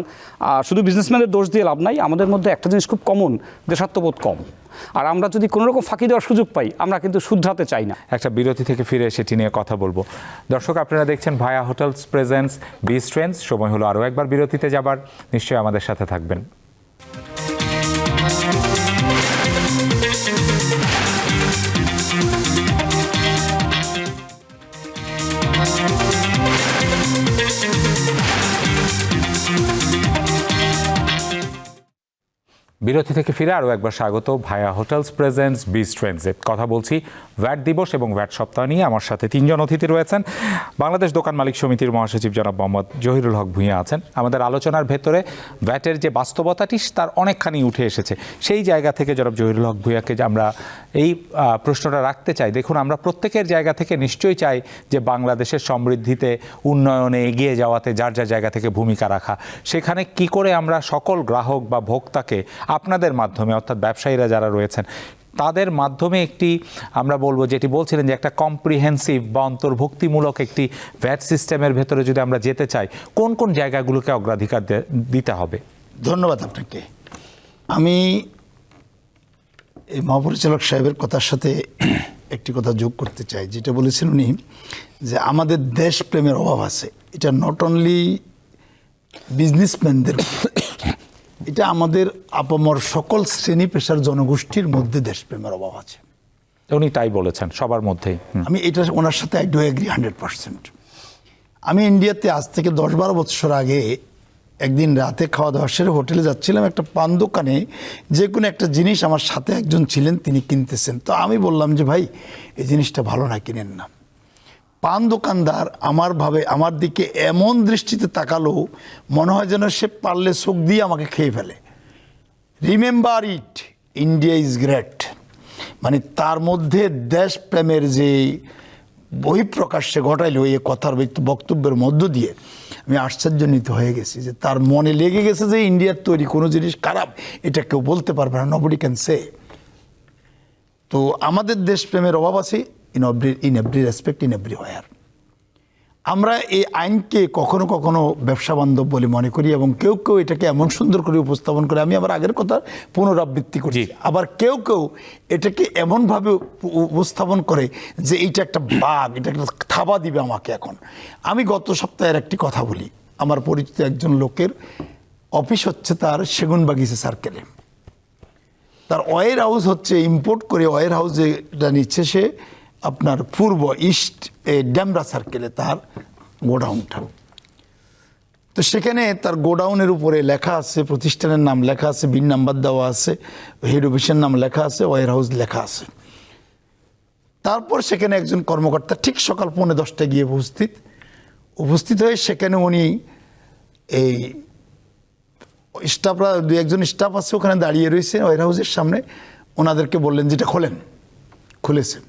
শুধু বিজনেসম্যানের দোষ দিয়ে লাভ নাই, আমাদের মধ্যে একটা জিনিস খুব কমন, দেশাত্মবোধ কম। আর আমরা যদি কোনো রকম ফাঁকি দেওয়ার সুযোগ পাই, আমরা কিন্তু শুধরাতে চাই না। একটা বিরতি থেকে ফিরে সেটি নিয়ে কথা বলবো। দর্শক, আপনারা দেখছেন ভায়া হোটেলস প্রেজেন্স বিচ ট্রেন্ডস। সময় হলো আরও একবার বিরতিতে যাবার, নিশ্চয়ই আমাদের সাথে থাকবেন। বিরতি থেকে ফিরে আরও একবার স্বাগত ভায়া হোটেলস প্রেজেন্টস বিচ ট্রেন্ডসে। কথা বলছি ভ্যাট দিবস এবং ভ্যাট সপ্তাহ নিয়ে। আমার সাথে তিনজন অতিথি রয়েছেন। বাংলাদেশ দোকান মালিক সমিতির মহাসচিব জনাব মোহাম্মদ জহিরুল হক ভূঁইয়া আছেন। আমাদের আলোচনার ভেতরে ভ্যাটের যে বাস্তবতাটি তার অনেকখানি উঠে এসেছে। সেই জায়গা থেকে জনাব জহিরুল হক ভূঁইয়াকে আমরা এই প্রশ্নটা রাখতে চাই। দেখুন, আমরা প্রত্যেকের জায়গা থেকে নিশ্চয়ই চাই যে বাংলাদেশের সমৃদ্ধিতে, উন্নয়নে এগিয়ে যাওয়াতে যার যার জায়গা থেকে ভূমিকা রাখা। সেখানে কি করে আমরা সকল গ্রাহক বা ভোক্তাকে আপনাদের মাধ্যমে, অর্থাৎ ব্যবসায়ীরা যারা রয়েছেন তাদের মাধ্যমে একটি, আমরা বলবো যেটি বলছিলেন যে একটা কম্প্রিহেন্সিভ বা অন্তর্ভুক্তিমূলক একটি ভ্যাট সিস্টেমের ভেতরে যদি আমরা যেতে চাই, কোন কোন জায়গাগুলোকে অগ্রাধিকার দিতে হবে? ধন্যবাদ আপনাকে। আমি এই মহাপরিচালক সাহেবের কথার সাথে একটি কথা যোগ করতে চাই, যেটা বলেছেন উনি যে আমাদের দেশপ্রেমের অভাব আছে। এটা নট অনলি বিজনেসম্যানদের, এটা আমাদের আপামর সকল শ্রেণী পেশার জনগোষ্ঠীর মধ্যে দেশপ্রেমের অভাব আছে। উনি তাই বলেছেন, সবার মধ্যেই। আমি এটা ওনার সাথে আই ডু এগ্রি 100%। আমি ইন্ডিয়াতে আজ থেকে 10-12 বছর আগে একদিন রাতে খাওয়া দাওয়া সেরে হোটেলে যাচ্ছিলাম, একটা পান দোকানে যে কোনো একটা জিনিস আমার সাথে একজন ছিলেন, তিনি কিনতেছেন। তো আমি বললাম যে ভাই এই জিনিসটা ভালো না, কিনেন না। পান দোকানদার আমার দিকে এমন দৃষ্টিতে তাকালো, মনে হয় যেন সে পারলে চোখ দিয়ে আমাকে খেয়ে ফেলে। Remember it, India is great. মানে তার মধ্যে দেশপ্রেমের যে বহিঃপ্রকাশ্যে ঘটাইল এই কথার বক্তব্যের মধ্য দিয়ে, আমি আশ্চর্যান্বিত হয়ে গেছি যে তার মনে লেগে গেছে যে ইন্ডিয়ার তৈরি কোনো জিনিস খারাপ, এটা কেউ বলতে পারবে না, নবডি ক্যান সে। তো আমাদের দেশপ্রেমের অভাব আছে in every respect, in everywhere. আমরা এই আইনকে কখনো কখনো ব্যবসা বান্ধব বলে মনে করি, এবং কেউ কেউ এটাকে এমন সুন্দর করে উপস্থাপন করে, আমি আবার আগের কথা পুনরাবৃত্তি করছি। আবার কেউ কেউ এটাকে এমনভাবে উপস্থাপন করে যে এইটা একটা বাঘ, এটা একটা থাবা দিবে আমাকে। এখন আমি গত সপ্তাহের একটি কথা বলি। আমার পরিচিত একজন লোকের অফিস হচ্ছে তার সেগুনবাগিচা সার্কেলে, তার ওয়্যার হাউস হচ্ছে ইম্পোর্ট করে ওয়্যার হাউস যেটা নিচ্ছে সে আপনার পূর্ব ইস্ট ড্যামরা সার্কেলে তার গোডাউনটা। তো সেখানে তার গোডাউনের উপরে লেখা আছে, প্রতিষ্ঠানের নাম লেখা আছে, বিন নাম্বার দেওয়া আছে, হেড অফিসের নাম লেখা আছে, ওয়্যার হাউস লেখা আছে। তারপর সেখানে একজন কর্মকর্তা ঠিক সকাল 9:45 গিয়ে উপস্থিত হয়ে সেখানে উনি এই স্টাফরা, 2-1 স্টাফ আছে ওখানে দাঁড়িয়ে রয়েছে ওয়্যার হাউসের সামনে, ওনাদেরকে বললেন যেটা খোলেন। খুলেছে,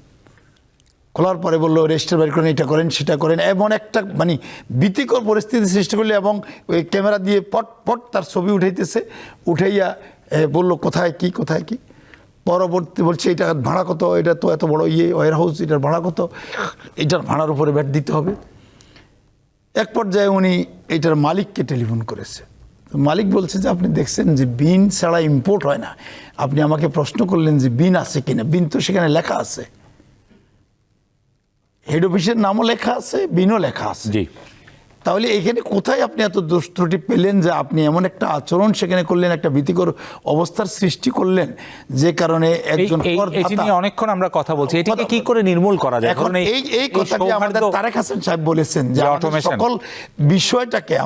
খোলার পরে বললো রেজিস্টার বাইর করেন, এটা করেন, সেটা করেন, এমন একটা মানে ভীতিকর পরিস্থিতি সৃষ্টি করলে, এবং ওই ক্যামেরা দিয়ে পট পট তার ছবি উঠাইতেছে, উঠাইয়া বললো কোথায় কি কোথায় কি। পরবর্তী বলছে এটা ভাড়া কত, এটা তো এত বড় ওয়্যার হাউস, এটার ভাড়া কত, এটার ভাড়ার উপরে ভ্যাট দিতে হবে। এক পর্যায়ে উনি এটার মালিককে টেলিফোন করেছে। মালিক বলছে যে আপনি দেখছেন যে বিন ছাড়া ইম্পোর্ট হয় না, আপনি আমাকে প্রশ্ন করলেন যে বিন আছে কিনা, বিন তো সেখানে লেখা আছে, হেড অফিসের নামও লেখা আছে, বিনও লেখা আছে। জি, তাহলে এখানে কোথায় আপনি এত দোষ ত্রুটি পেলেন যে আপনি এমন একটা আচরণ সেখানে করলেন, একটা ভীতিকর অবস্থার সৃষ্টি করলেন, যে কারণে একজন এটি নিয়ে অনেকক্ষণ আমরা কথা বলছি, এটিকে কি করে নির্মূল করা যায়? এখন এই কথাটি আমাদের তারেক হাসান সাহেব বলেছেন যে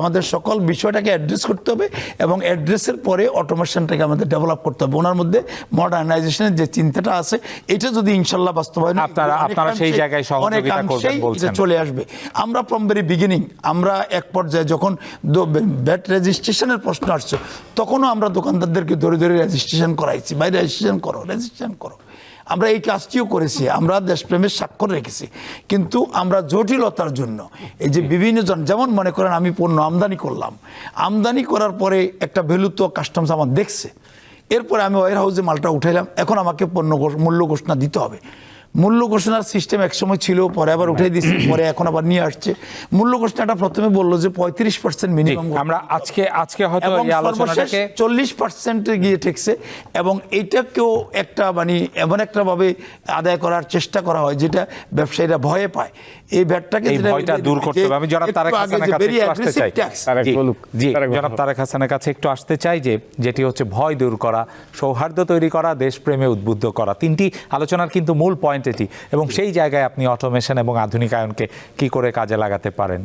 আমাদের সকল বিষয়টাকে অ্যাড্রেস করতে হবে, এবং অ্যাড্রেসের পরে অটোমেশনটাকে আমাদের ডেভেলপ করতে হবে। ওনার মধ্যে মডার্নাইজেশনের যে চিন্তাটা আছে, এটা যদি ইনশাল্লাহ বাস্তবায়ন, আপনারা সেই জায়গায় সহযোগিতা করবেন বলছেন, চলে আসবে। আমরা ফ্রম ভেরি বিগিনিং, আমরা এক পর্যায়ে যখন ভ্যাট রেজিস্ট্রেশনের প্রশ্ন আসছে, তখনও আমরা দোকানদারদেরকে ধরে ধরে রেজিস্ট্রেশন করাইছি, ভাই রেজিস্ট্রেশন করো। আমরা এই কাজটিও করেছি, আমরা দেশপ্রেমের স্বাক্ষর রেখেছি। কিন্তু আমরা জটিলতার জন্য এই যে বিভিন্ন জন, যেমন মনে করেন আমি পণ্য আমদানি করলাম, আমদানি করার পরে একটা ভ্যালু তো কাস্টমস আমার দেখছে, এরপরে আমি ওয়্যার হাউসে মালটা উঠাইলাম, এখন আমাকে মূল্য ঘোষণা দিতে হবে। মূল্য ঘোষণার সিস্টেম একসময় ছিল, পরে আবার উঠে দিচ্ছি, পরে এখন আবার নিয়ে আসছে। মূল্য ঘোষণাটা প্রথমে বললো যে 35% মিনিমাম, আমরা আজকে হয়তো এই আলোচনাটাকে 40% গিয়ে ঠেকছে, এবং এইটাকেও একটা মানে এমন একটা ভাবে আদায় করার চেষ্টা করা হয় যেটা ব্যবসায়ীরা ভয়ে পায়। এই ভ্যাটটাকে দূর করতে হবে। আমি জনাব তারেক হাসানের কাছে একটু আসতে চাই। জি, জনাব তারেক হাসানের কাছে একটু আসতে চাই, যেটি হচ্ছে ভয় দূর করা, সৌহার্দ্য তৈরি করা, দেশপ্রেমে উদ্বুদ্ধ করা। তিনটি আলোচনার কিন্তু মূল পয়েন্ট এটি, এবং সেই জায়গায় আপনি অটোমেশন এবং আধুনিকায়নকে কি করে কাজে লাগাতে পারেন?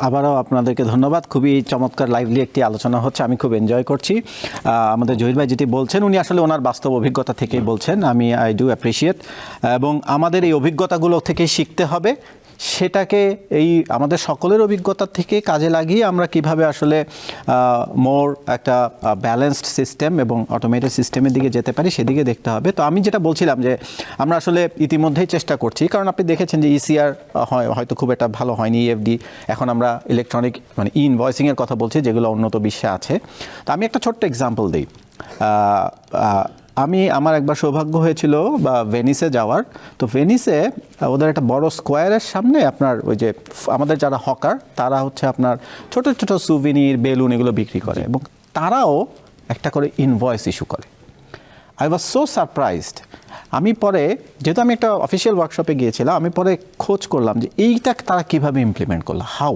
আবারও আপনাদেরকে ধন্যবাদ। খুবই চমৎকার লাইভলি একটি আলোচনা হচ্ছে, আমি খুব এনজয় করছি। আমাদের জহির ভাই যেটি বলছেন, উনি আসলে ওনার বাস্তব অভিজ্ঞতা থেকেই বলছেন, আমি আই ডু অ্যাপ্রিসিয়েট, এবং আমাদের এই অভিজ্ঞতাগুলো থেকে শিখতে হবে, সেটাকে এই আমাদের সকলের অভিজ্ঞতা থেকে কাজে লাগিয়ে আমরা কিভাবে আসলে মোর একটা ব্যালেন্সড সিস্টেম এবং অটোমেটেড সিস্টেমের দিকে যেতে পারি, সেদিকে দেখতে হবে। তো আমি যেটা বলছিলাম যে আমরা আসলে ইতিমধ্যেই চেষ্টা করছি, কারণ আপনি দেখেছেন যে ইসিআর হয়তো খুব একটা ভালো হয়নি, ইএফডি, এখন আমরা ইলেকট্রনিক মানে ইনভয়েসিংয়ের কথা বলছি, যেগুলো উন্নত বিশ্বে আছে। তো আমি একটা ছোট্ট এক্সাম্পল দিই। আমার একবার সৌভাগ্য হয়েছিল ভেনিসে যাওয়ার। তো ভেনিসে ওদের একটা বড় স্কোয়ারের সামনে আপনার ওই যে আমাদের যারা হকার, তারা হচ্ছে আপনার ছোট ছোট সুভিনির, বেলুন এগুলো বিক্রি করে, এবং তারাও একটা করে ইনভয়েস ইস্যু করে। I was so surprised. আমি পরে, যেহেতু আমি একটা অফিসিয়াল ওয়ার্কশপে গিয়েছিলাম, আমি পরে খোঁজ করলাম যে এইটা তারা কীভাবে ইমপ্লিমেন্ট করলো, হাউ।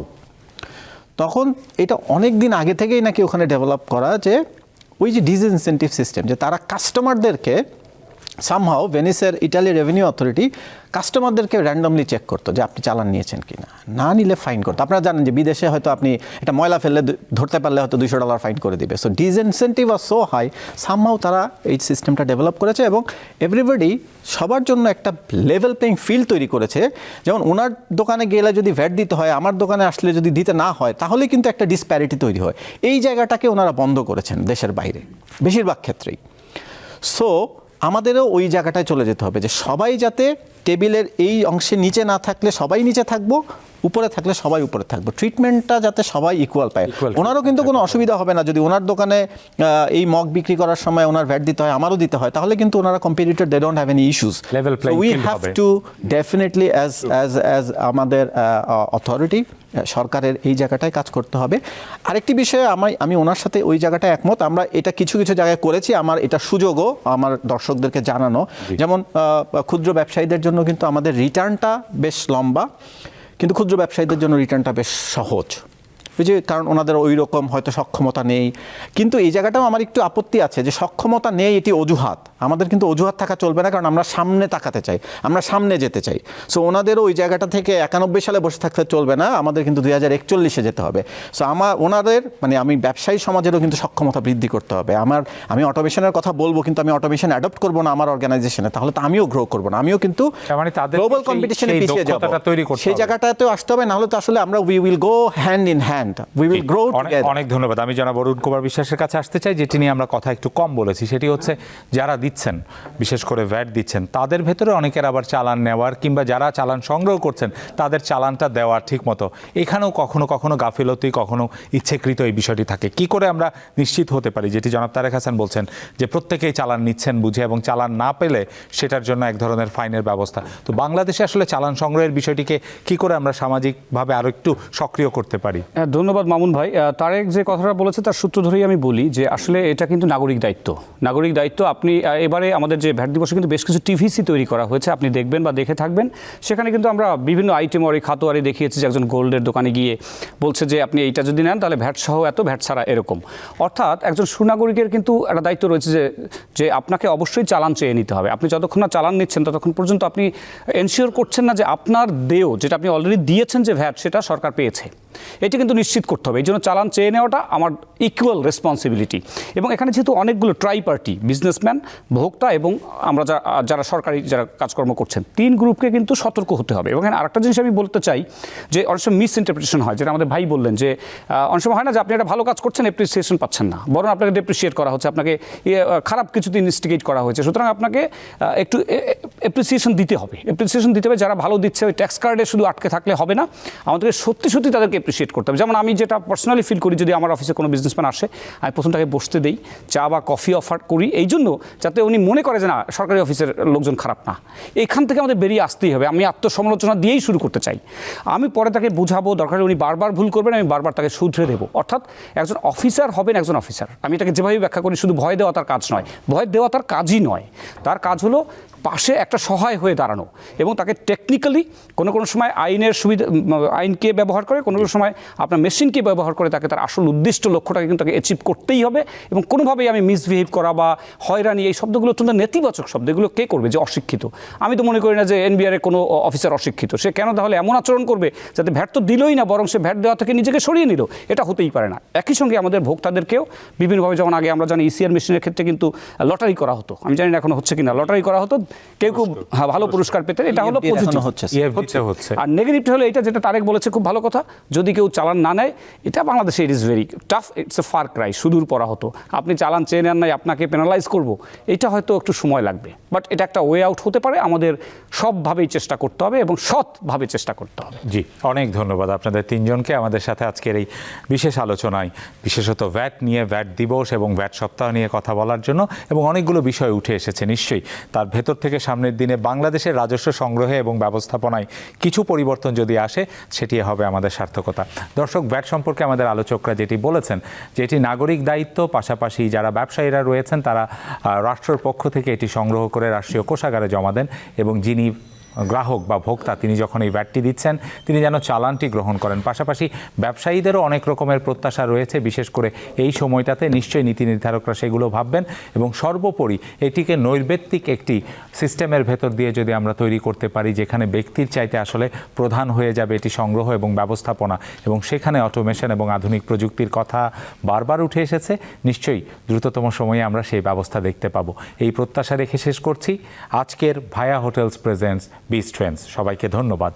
তখন এটা অনেক দিন আগে থেকেই নাকি ওখানে ডেভেলপ করা, যে ওই যে ডিসইনসেন্টিভ সিস্টেম, যে তারা কাস্টমারদেরকে সামহাও, ভেনিসের ইটালি রেভিনিউ অথরিটি কাস্টমারদেরকে র্যান্ডমলি চেক করতো যে আপনি চালান নিয়েছেন কি না, না নিলে ফাইন করতো। আপনারা জানেন যে বিদেশে হয়তো আপনি একটা ময়লা ফেললে ধরতে পারলে হয়তো $200 ফাইন করে দিবে। সো ডিসইনসেন্টিভ আর সো হাই, সামহাও তারা এই সিস্টেমটা ডেভেলপ করেছে, এবং এভরিবডি সবার জন্য একটা লেভেল প্লেইং ফিল্ড তৈরি করেছে। যেমন ওনার দোকানে গেলে যদি ভ্যাট দিতে হয়, আমার দোকানে আসলে যদি দিতে না হয়, তাহলে কিন্তু একটা ডিসপ্যারিটি তৈরি হয়। এই জায়গাটাকে ওনারা বন্ধ করেছেন দেশের বাইরে বেশিরভাগ ক্ষেত্রেই। সো আমাদেরও ওই জায়গাটায় চলে যেতে হবে যে সবাই যাতে টেবিলের এই অংশে নিচে না থাকলে সবাই নিচে থাকবো, উপরে থাকলে সবাই উপরে থাকবে, ট্রিটমেন্টটা যাতে সবাই ইকুয়াল পায়। Equal ওনারও কিন্তু কোনো অসুবিধা হবে না যদি ওনার দোকানে এই মগ বিক্রি করার সময় ওনার ভ্যাট দিতে হয়, আমারও দিতে হয়, তাহলে কিন্তু ওনারা competitor, they don't have any issues. Level playing we field have হবে। টু ডেফিনেটলি অ্যাজ আমাদের অথরিটি সরকারের এই জায়গাটায় কাজ করতে হবে। আরেকটি বিষয়ে আমি ওনার সাথে ওই জায়গাটায় একমত, আমরা এটা কিছু কিছু জায়গায় করেছি, আমার এটা সুযোগও আমার দর্শকদেরকে জানানো। যেমন ক্ষুদ্র ব্যবসায়ীদের জন্য কিন্তু আমাদের রিটার্নটা বেশ লম্বা, কিন্তু ক্ষুদ্র ব্যবসায়ীদের জন্য রিটার্নটা বেশ সহজ, বুঝি, কারণ ওনাদের ওই রকম হয়তো সক্ষমতা নেই। কিন্তু এই জায়গাটাও আমার একটু আপত্তি আছে যে সক্ষমতা নেই এটি অজুহাত, আমাদের কিন্তু অজুহাত থাকা চলবে না, কারণ আমরা সামনে তাকাতে চাই, আমরা সামনে যেতে চাই। সো ওনাদেরও ওই জায়গাটা থেকে 91 সালে বসে থাকতে চলবে না, আমাদের কিন্তু 2041-এ যেতে হবে। সো ওনাদের আমি ব্যবসায়ী সমাজেরও কিন্তু সক্ষমতা বৃদ্ধি করতে হবে। আমি অটোমেশনের কথা বলবো, কিন্তু আমি অটোমেশন অ্যাডপ্ট করবো না আমার অর্গানাইজেশনে, তাহলে তো আমিও গ্রো করবো না, আমিও কিন্তু মানে তাদের গ্লোবাল কম্পিটিশনে পিছিয়ে যাবো। সেই জায়গাটাতেও আসতে হবে, নাহলে তো আসলে আমরা we will go hand in hand, we will grow together. অনেক ধন্যবাদ। আমি জনাব অরুণ কুমার বিশ্বাসের কাছে আসতে চাই, যেটি নিয়ে আমরা কথা একটু কম বলেছি, সেটি হচ্ছে যারা দিচ্ছেন, বিশেষ করে ভ্যাট দিচ্ছেন, তাদের ভেতরে অনেকের আবার চালান নেওয়ার কিংবা যারা চালান সংগ্রহ করছেন তাদের চালানটা দেওয়ার ঠিক মতো, এখানেও কখনো কখনো গাফিলতি, কখনো ইচ্ছেকৃত এই বিষয়টি থাকে। কি করে আমরা নিশ্চিত হতে পারি, যেটি জনাব তারেক হাসান বলছেন যে প্রত্যেকেই চালান নিচ্ছেন বুঝে, এবং চালান না পেলে সেটার জন্য এক ধরনের ফাইনের ব্যবস্থা। তো বাংলাদেশে আসলে চালান সংগ্রহের বিষয়টিকে কি করে আমরা সামাজিকভাবে আরও একটু সক্রিয় করতে পারি? ধন্যবাদ মামুন ভাই। তারেক যে কথাটা বলেছে তার সূত্র ধরেই আমি বলি যে আসলে এটা কিন্তু নাগরিক দায়িত্ব। নাগরিক দায়িত্ব। আপনি এবারে আমাদের যে ভ্যাট দিবসে কিন্তু বেশ কিছু টিভিসি তৈরি করা হয়েছে, আপনি দেখবেন বা দেখে থাকবেন। সেখানে কিন্তু আমরা বিভিন্ন আইটেম আর খাতোয়ারি দেখিয়েছি যে একজন গোল্ডের দোকানে গিয়ে বলছে যে আপনি এইটা যদি নেন তাহলে ভ্যাট সহ এত, ভ্যাট ছাড়া এরকম। অর্থাৎ একজন সুনাগরিকের কিন্তু একটা দায়িত্ব রয়েছে যে আপনাকে অবশ্যই চালান চেয়ে নিতে হবে। আপনি যতক্ষণ না চালান নিচ্ছেন ততক্ষণ পর্যন্ত আপনি এনশিওর করছেন না যে আপনার দেয়, যেটা আপনি অলরেডি দিয়েছেন যে ভ্যাট, সেটা সরকার পেয়েছে। এটি কিন্তু নিশ্চিত করতে হবে। এই জন্য চালান চেয়ে নেওয়াটা আমার ইকুয়াল রেসপন্সিবিলিটি। এবং এখানে যেহেতু অনেকগুলো ট্রাই পার্টি, বিজনেসম্যান, ভোক্তা এবং আমরা যারা সরকারি যারা কাজকর্ম করছেন, 3 গ্রুপকে কিন্তু সতর্ক হতে হবে। এবং এখানে আরেকটা জিনিস আমি বলতে চাই যে অনেক সময় মিস ইন্টারপ্রিটেশন হয়, যেটা আমাদের ভাই বললেন যে অনেক সময় হয় না যে আপনি একটা ভালো কাজ করছেন, অ্যাপ্রিসিয়েশন পাচ্ছেন না, বরং আপনাকে ডেপ্রিসিয়েট করা হচ্ছে, আপনাকে খারাপ কিছুতে ইনস্টিগেট করা হয়েছে। সুতরাং আপনাকে একটু অ্যাপ্রিসিয়েশন দিতে হবে। অ্যাপ্রিসিয়েশন দিতে হবে, যারা ভালো দিচ্ছে ওই ট্যাক্স কার্ডে শুধু আটকে থাকলে হবে না, আমাদেরকে সত্যি সত্যি তাদেরকে অ্যাপ্রিসিয়েট করতে হবে। যেমন আমি যেটা পার্সোনালি ফিল করি, যদি আমার অফিসে কোনো বিজনেসম্যান আসে, আমি প্রথম তাকে বসতে দেই, চা বা কফি অফার করি, এই জন্য যাতে উনি মনে করে যে না, সরকারি অফিসের লোকজন খারাপ না। এইখান থেকে আমাদের বেরিয়ে আসতেই হবে। আমি আত্মসমালোচনা দিয়েই শুরু করতে চাই। আমি পরে তাকে বোঝাবো, দরকার উনি বারবার ভুল করবেন, আমি বারবার তাকে শুধরে দেবো। অর্থাৎ একজন অফিসার হবেন একজন অফিসার। আমি এটাকে যেভাবে ব্যাখ্যা করি, শুধু ভয় দেওয়া তার কাজ নয়, ভয় দেওয়া তার কাজই নয়। তার কাজ হলো পাশে একটা সহায় হয়ে দাঁড়ানো এবং তাকে টেকনিক্যালি কোনো সময় আইনের সুবিধা, আইনকে ব্যবহার করে, কোনো সময় আপনার মেশিনকে ব্যবহার করে তাকে তার আসল উদ্দিষ্ট লক্ষ্যটাকে কিন্তু তাকে অ্যাচিভ করতেই হবে। এবং কোনোভাবেই আমি মিসবিহেভ করা বা হয়রানি, এই শব্দগুলো অত্যন্ত নেতিবাচক শব্দ। এগুলো কে করবে? যে অশিক্ষিত। আমি তো মনে করি না যে এনবিআরের কোনো অফিসার অশিক্ষিত। সে কেন তাহলে এমন আচরণ করবে যাতে ভ্যাট তো দিলই না, বরং সে ভ্যাট দেওয়া থেকে নিজেকে সরিয়ে নিল? এটা হতেই পারে না। একই সঙ্গে আমাদের ভোক্তাদেরকেও বিভিন্নভাবে, যেমন আগে আমরা জানি ইসিআর মেশিনের ক্ষেত্রে কিন্তু লটারি করা হতো, আমি জানি না এখন হচ্ছে কিনা, লটারি করা হতো, কেউ খুব ভালো পুরস্কার পেতেন। এটা হলো পজিটিভ হচ্ছে। আর নেগেটিভটা হলো এটা, যেটা তারেক বলেছে, খুব ভালো কথা, যদি কেউ চালান না নেয়, এটা বাংলাদেশে it is very tough, it's a Far Cry, সুদূর পড়া হতো। আপনি চালান চেয়ে নেন নাই, আপনাকে পেনালাইজ করব, এটা হয়তো একটু সময় লাগবে, বাট এটা একটা ওয়ে আউট হতে পারে। আমাদের সবভাবেই চেষ্টা করতে হবে এবং সৎভাবে চেষ্টা করতে হবে। জি, অনেক ধন্যবাদ আপনাদের 3 জনকে আমাদের সাথে আজকের এই বিশেষ আলোচনায়, বিশেষত ভ্যাট নিয়ে, ভ্যাট দিবস এবং ভ্যাট সপ্তাহ নিয়ে কথা বলার জন্য। এবং অনেকগুলো বিষয় উঠে এসেছে, নিশ্চয়ই তার ভেতর থেকে সামনের দিনে বাংলাদেশের রাজস্ব সংগ্রহে এবং ব্যবস্থাপনায় কিছু পরিবর্তন যদি আসে, সেটি হবে আমাদের সার্থকতা। দর্শক, ভ্যাট সম্পর্কে আমাদের আলোচকরা যেটি বলেছেন যে এটি নাগরিক দায়িত্ব, পাশাপাশি যারা ব্যবসায়ীরা রয়েছেন তারা রাষ্ট্রের পক্ষ থেকে এটি সংগ্রহ করে রাষ্ট্রীয় কোষাগারে জমা দেন, এবং যিনি গ্রাহক বা ভোক্তা তিনি যখন এই ভ্যাটটি দিচ্ছেন তিনি যেন চালানটি গ্রহণ করেন। পাশাপাশি ব্যবসায়ীদেরও অনেক রকমের প্রত্যাশা রয়েছে, বিশেষ করে এই সময়টাতে নিশ্চয়ই নীতি নির্ধারকরা সেগুলো ভাববেন। এবং সর্বোপরি এটিকে নৈর্ব্যক্তিক একটি সিস্টেমের ভেতর দিয়ে যদি আমরা তৈরি করতে পারি, যেখানে ব্যক্তির চাইতে আসলে প্রধান হয়ে যাবে এটি সংগ্রহ এবং ব্যবস্থাপনা, এবং সেখানে অটোমেশন এবং আধুনিক প্রযুক্তির কথা বারবার উঠে এসেছে, নিশ্চয়ই দ্রুততম সময়ে আমরা সেই ব্যবস্থা দেখতে পাবো। এই প্রত্যাশা রেখে শেষ করছি আজকের ভায়া হোটেলস প্রেজেন্টস বিস্ট ট্রেন্ডস। সবাইকে ধন্যবাদ।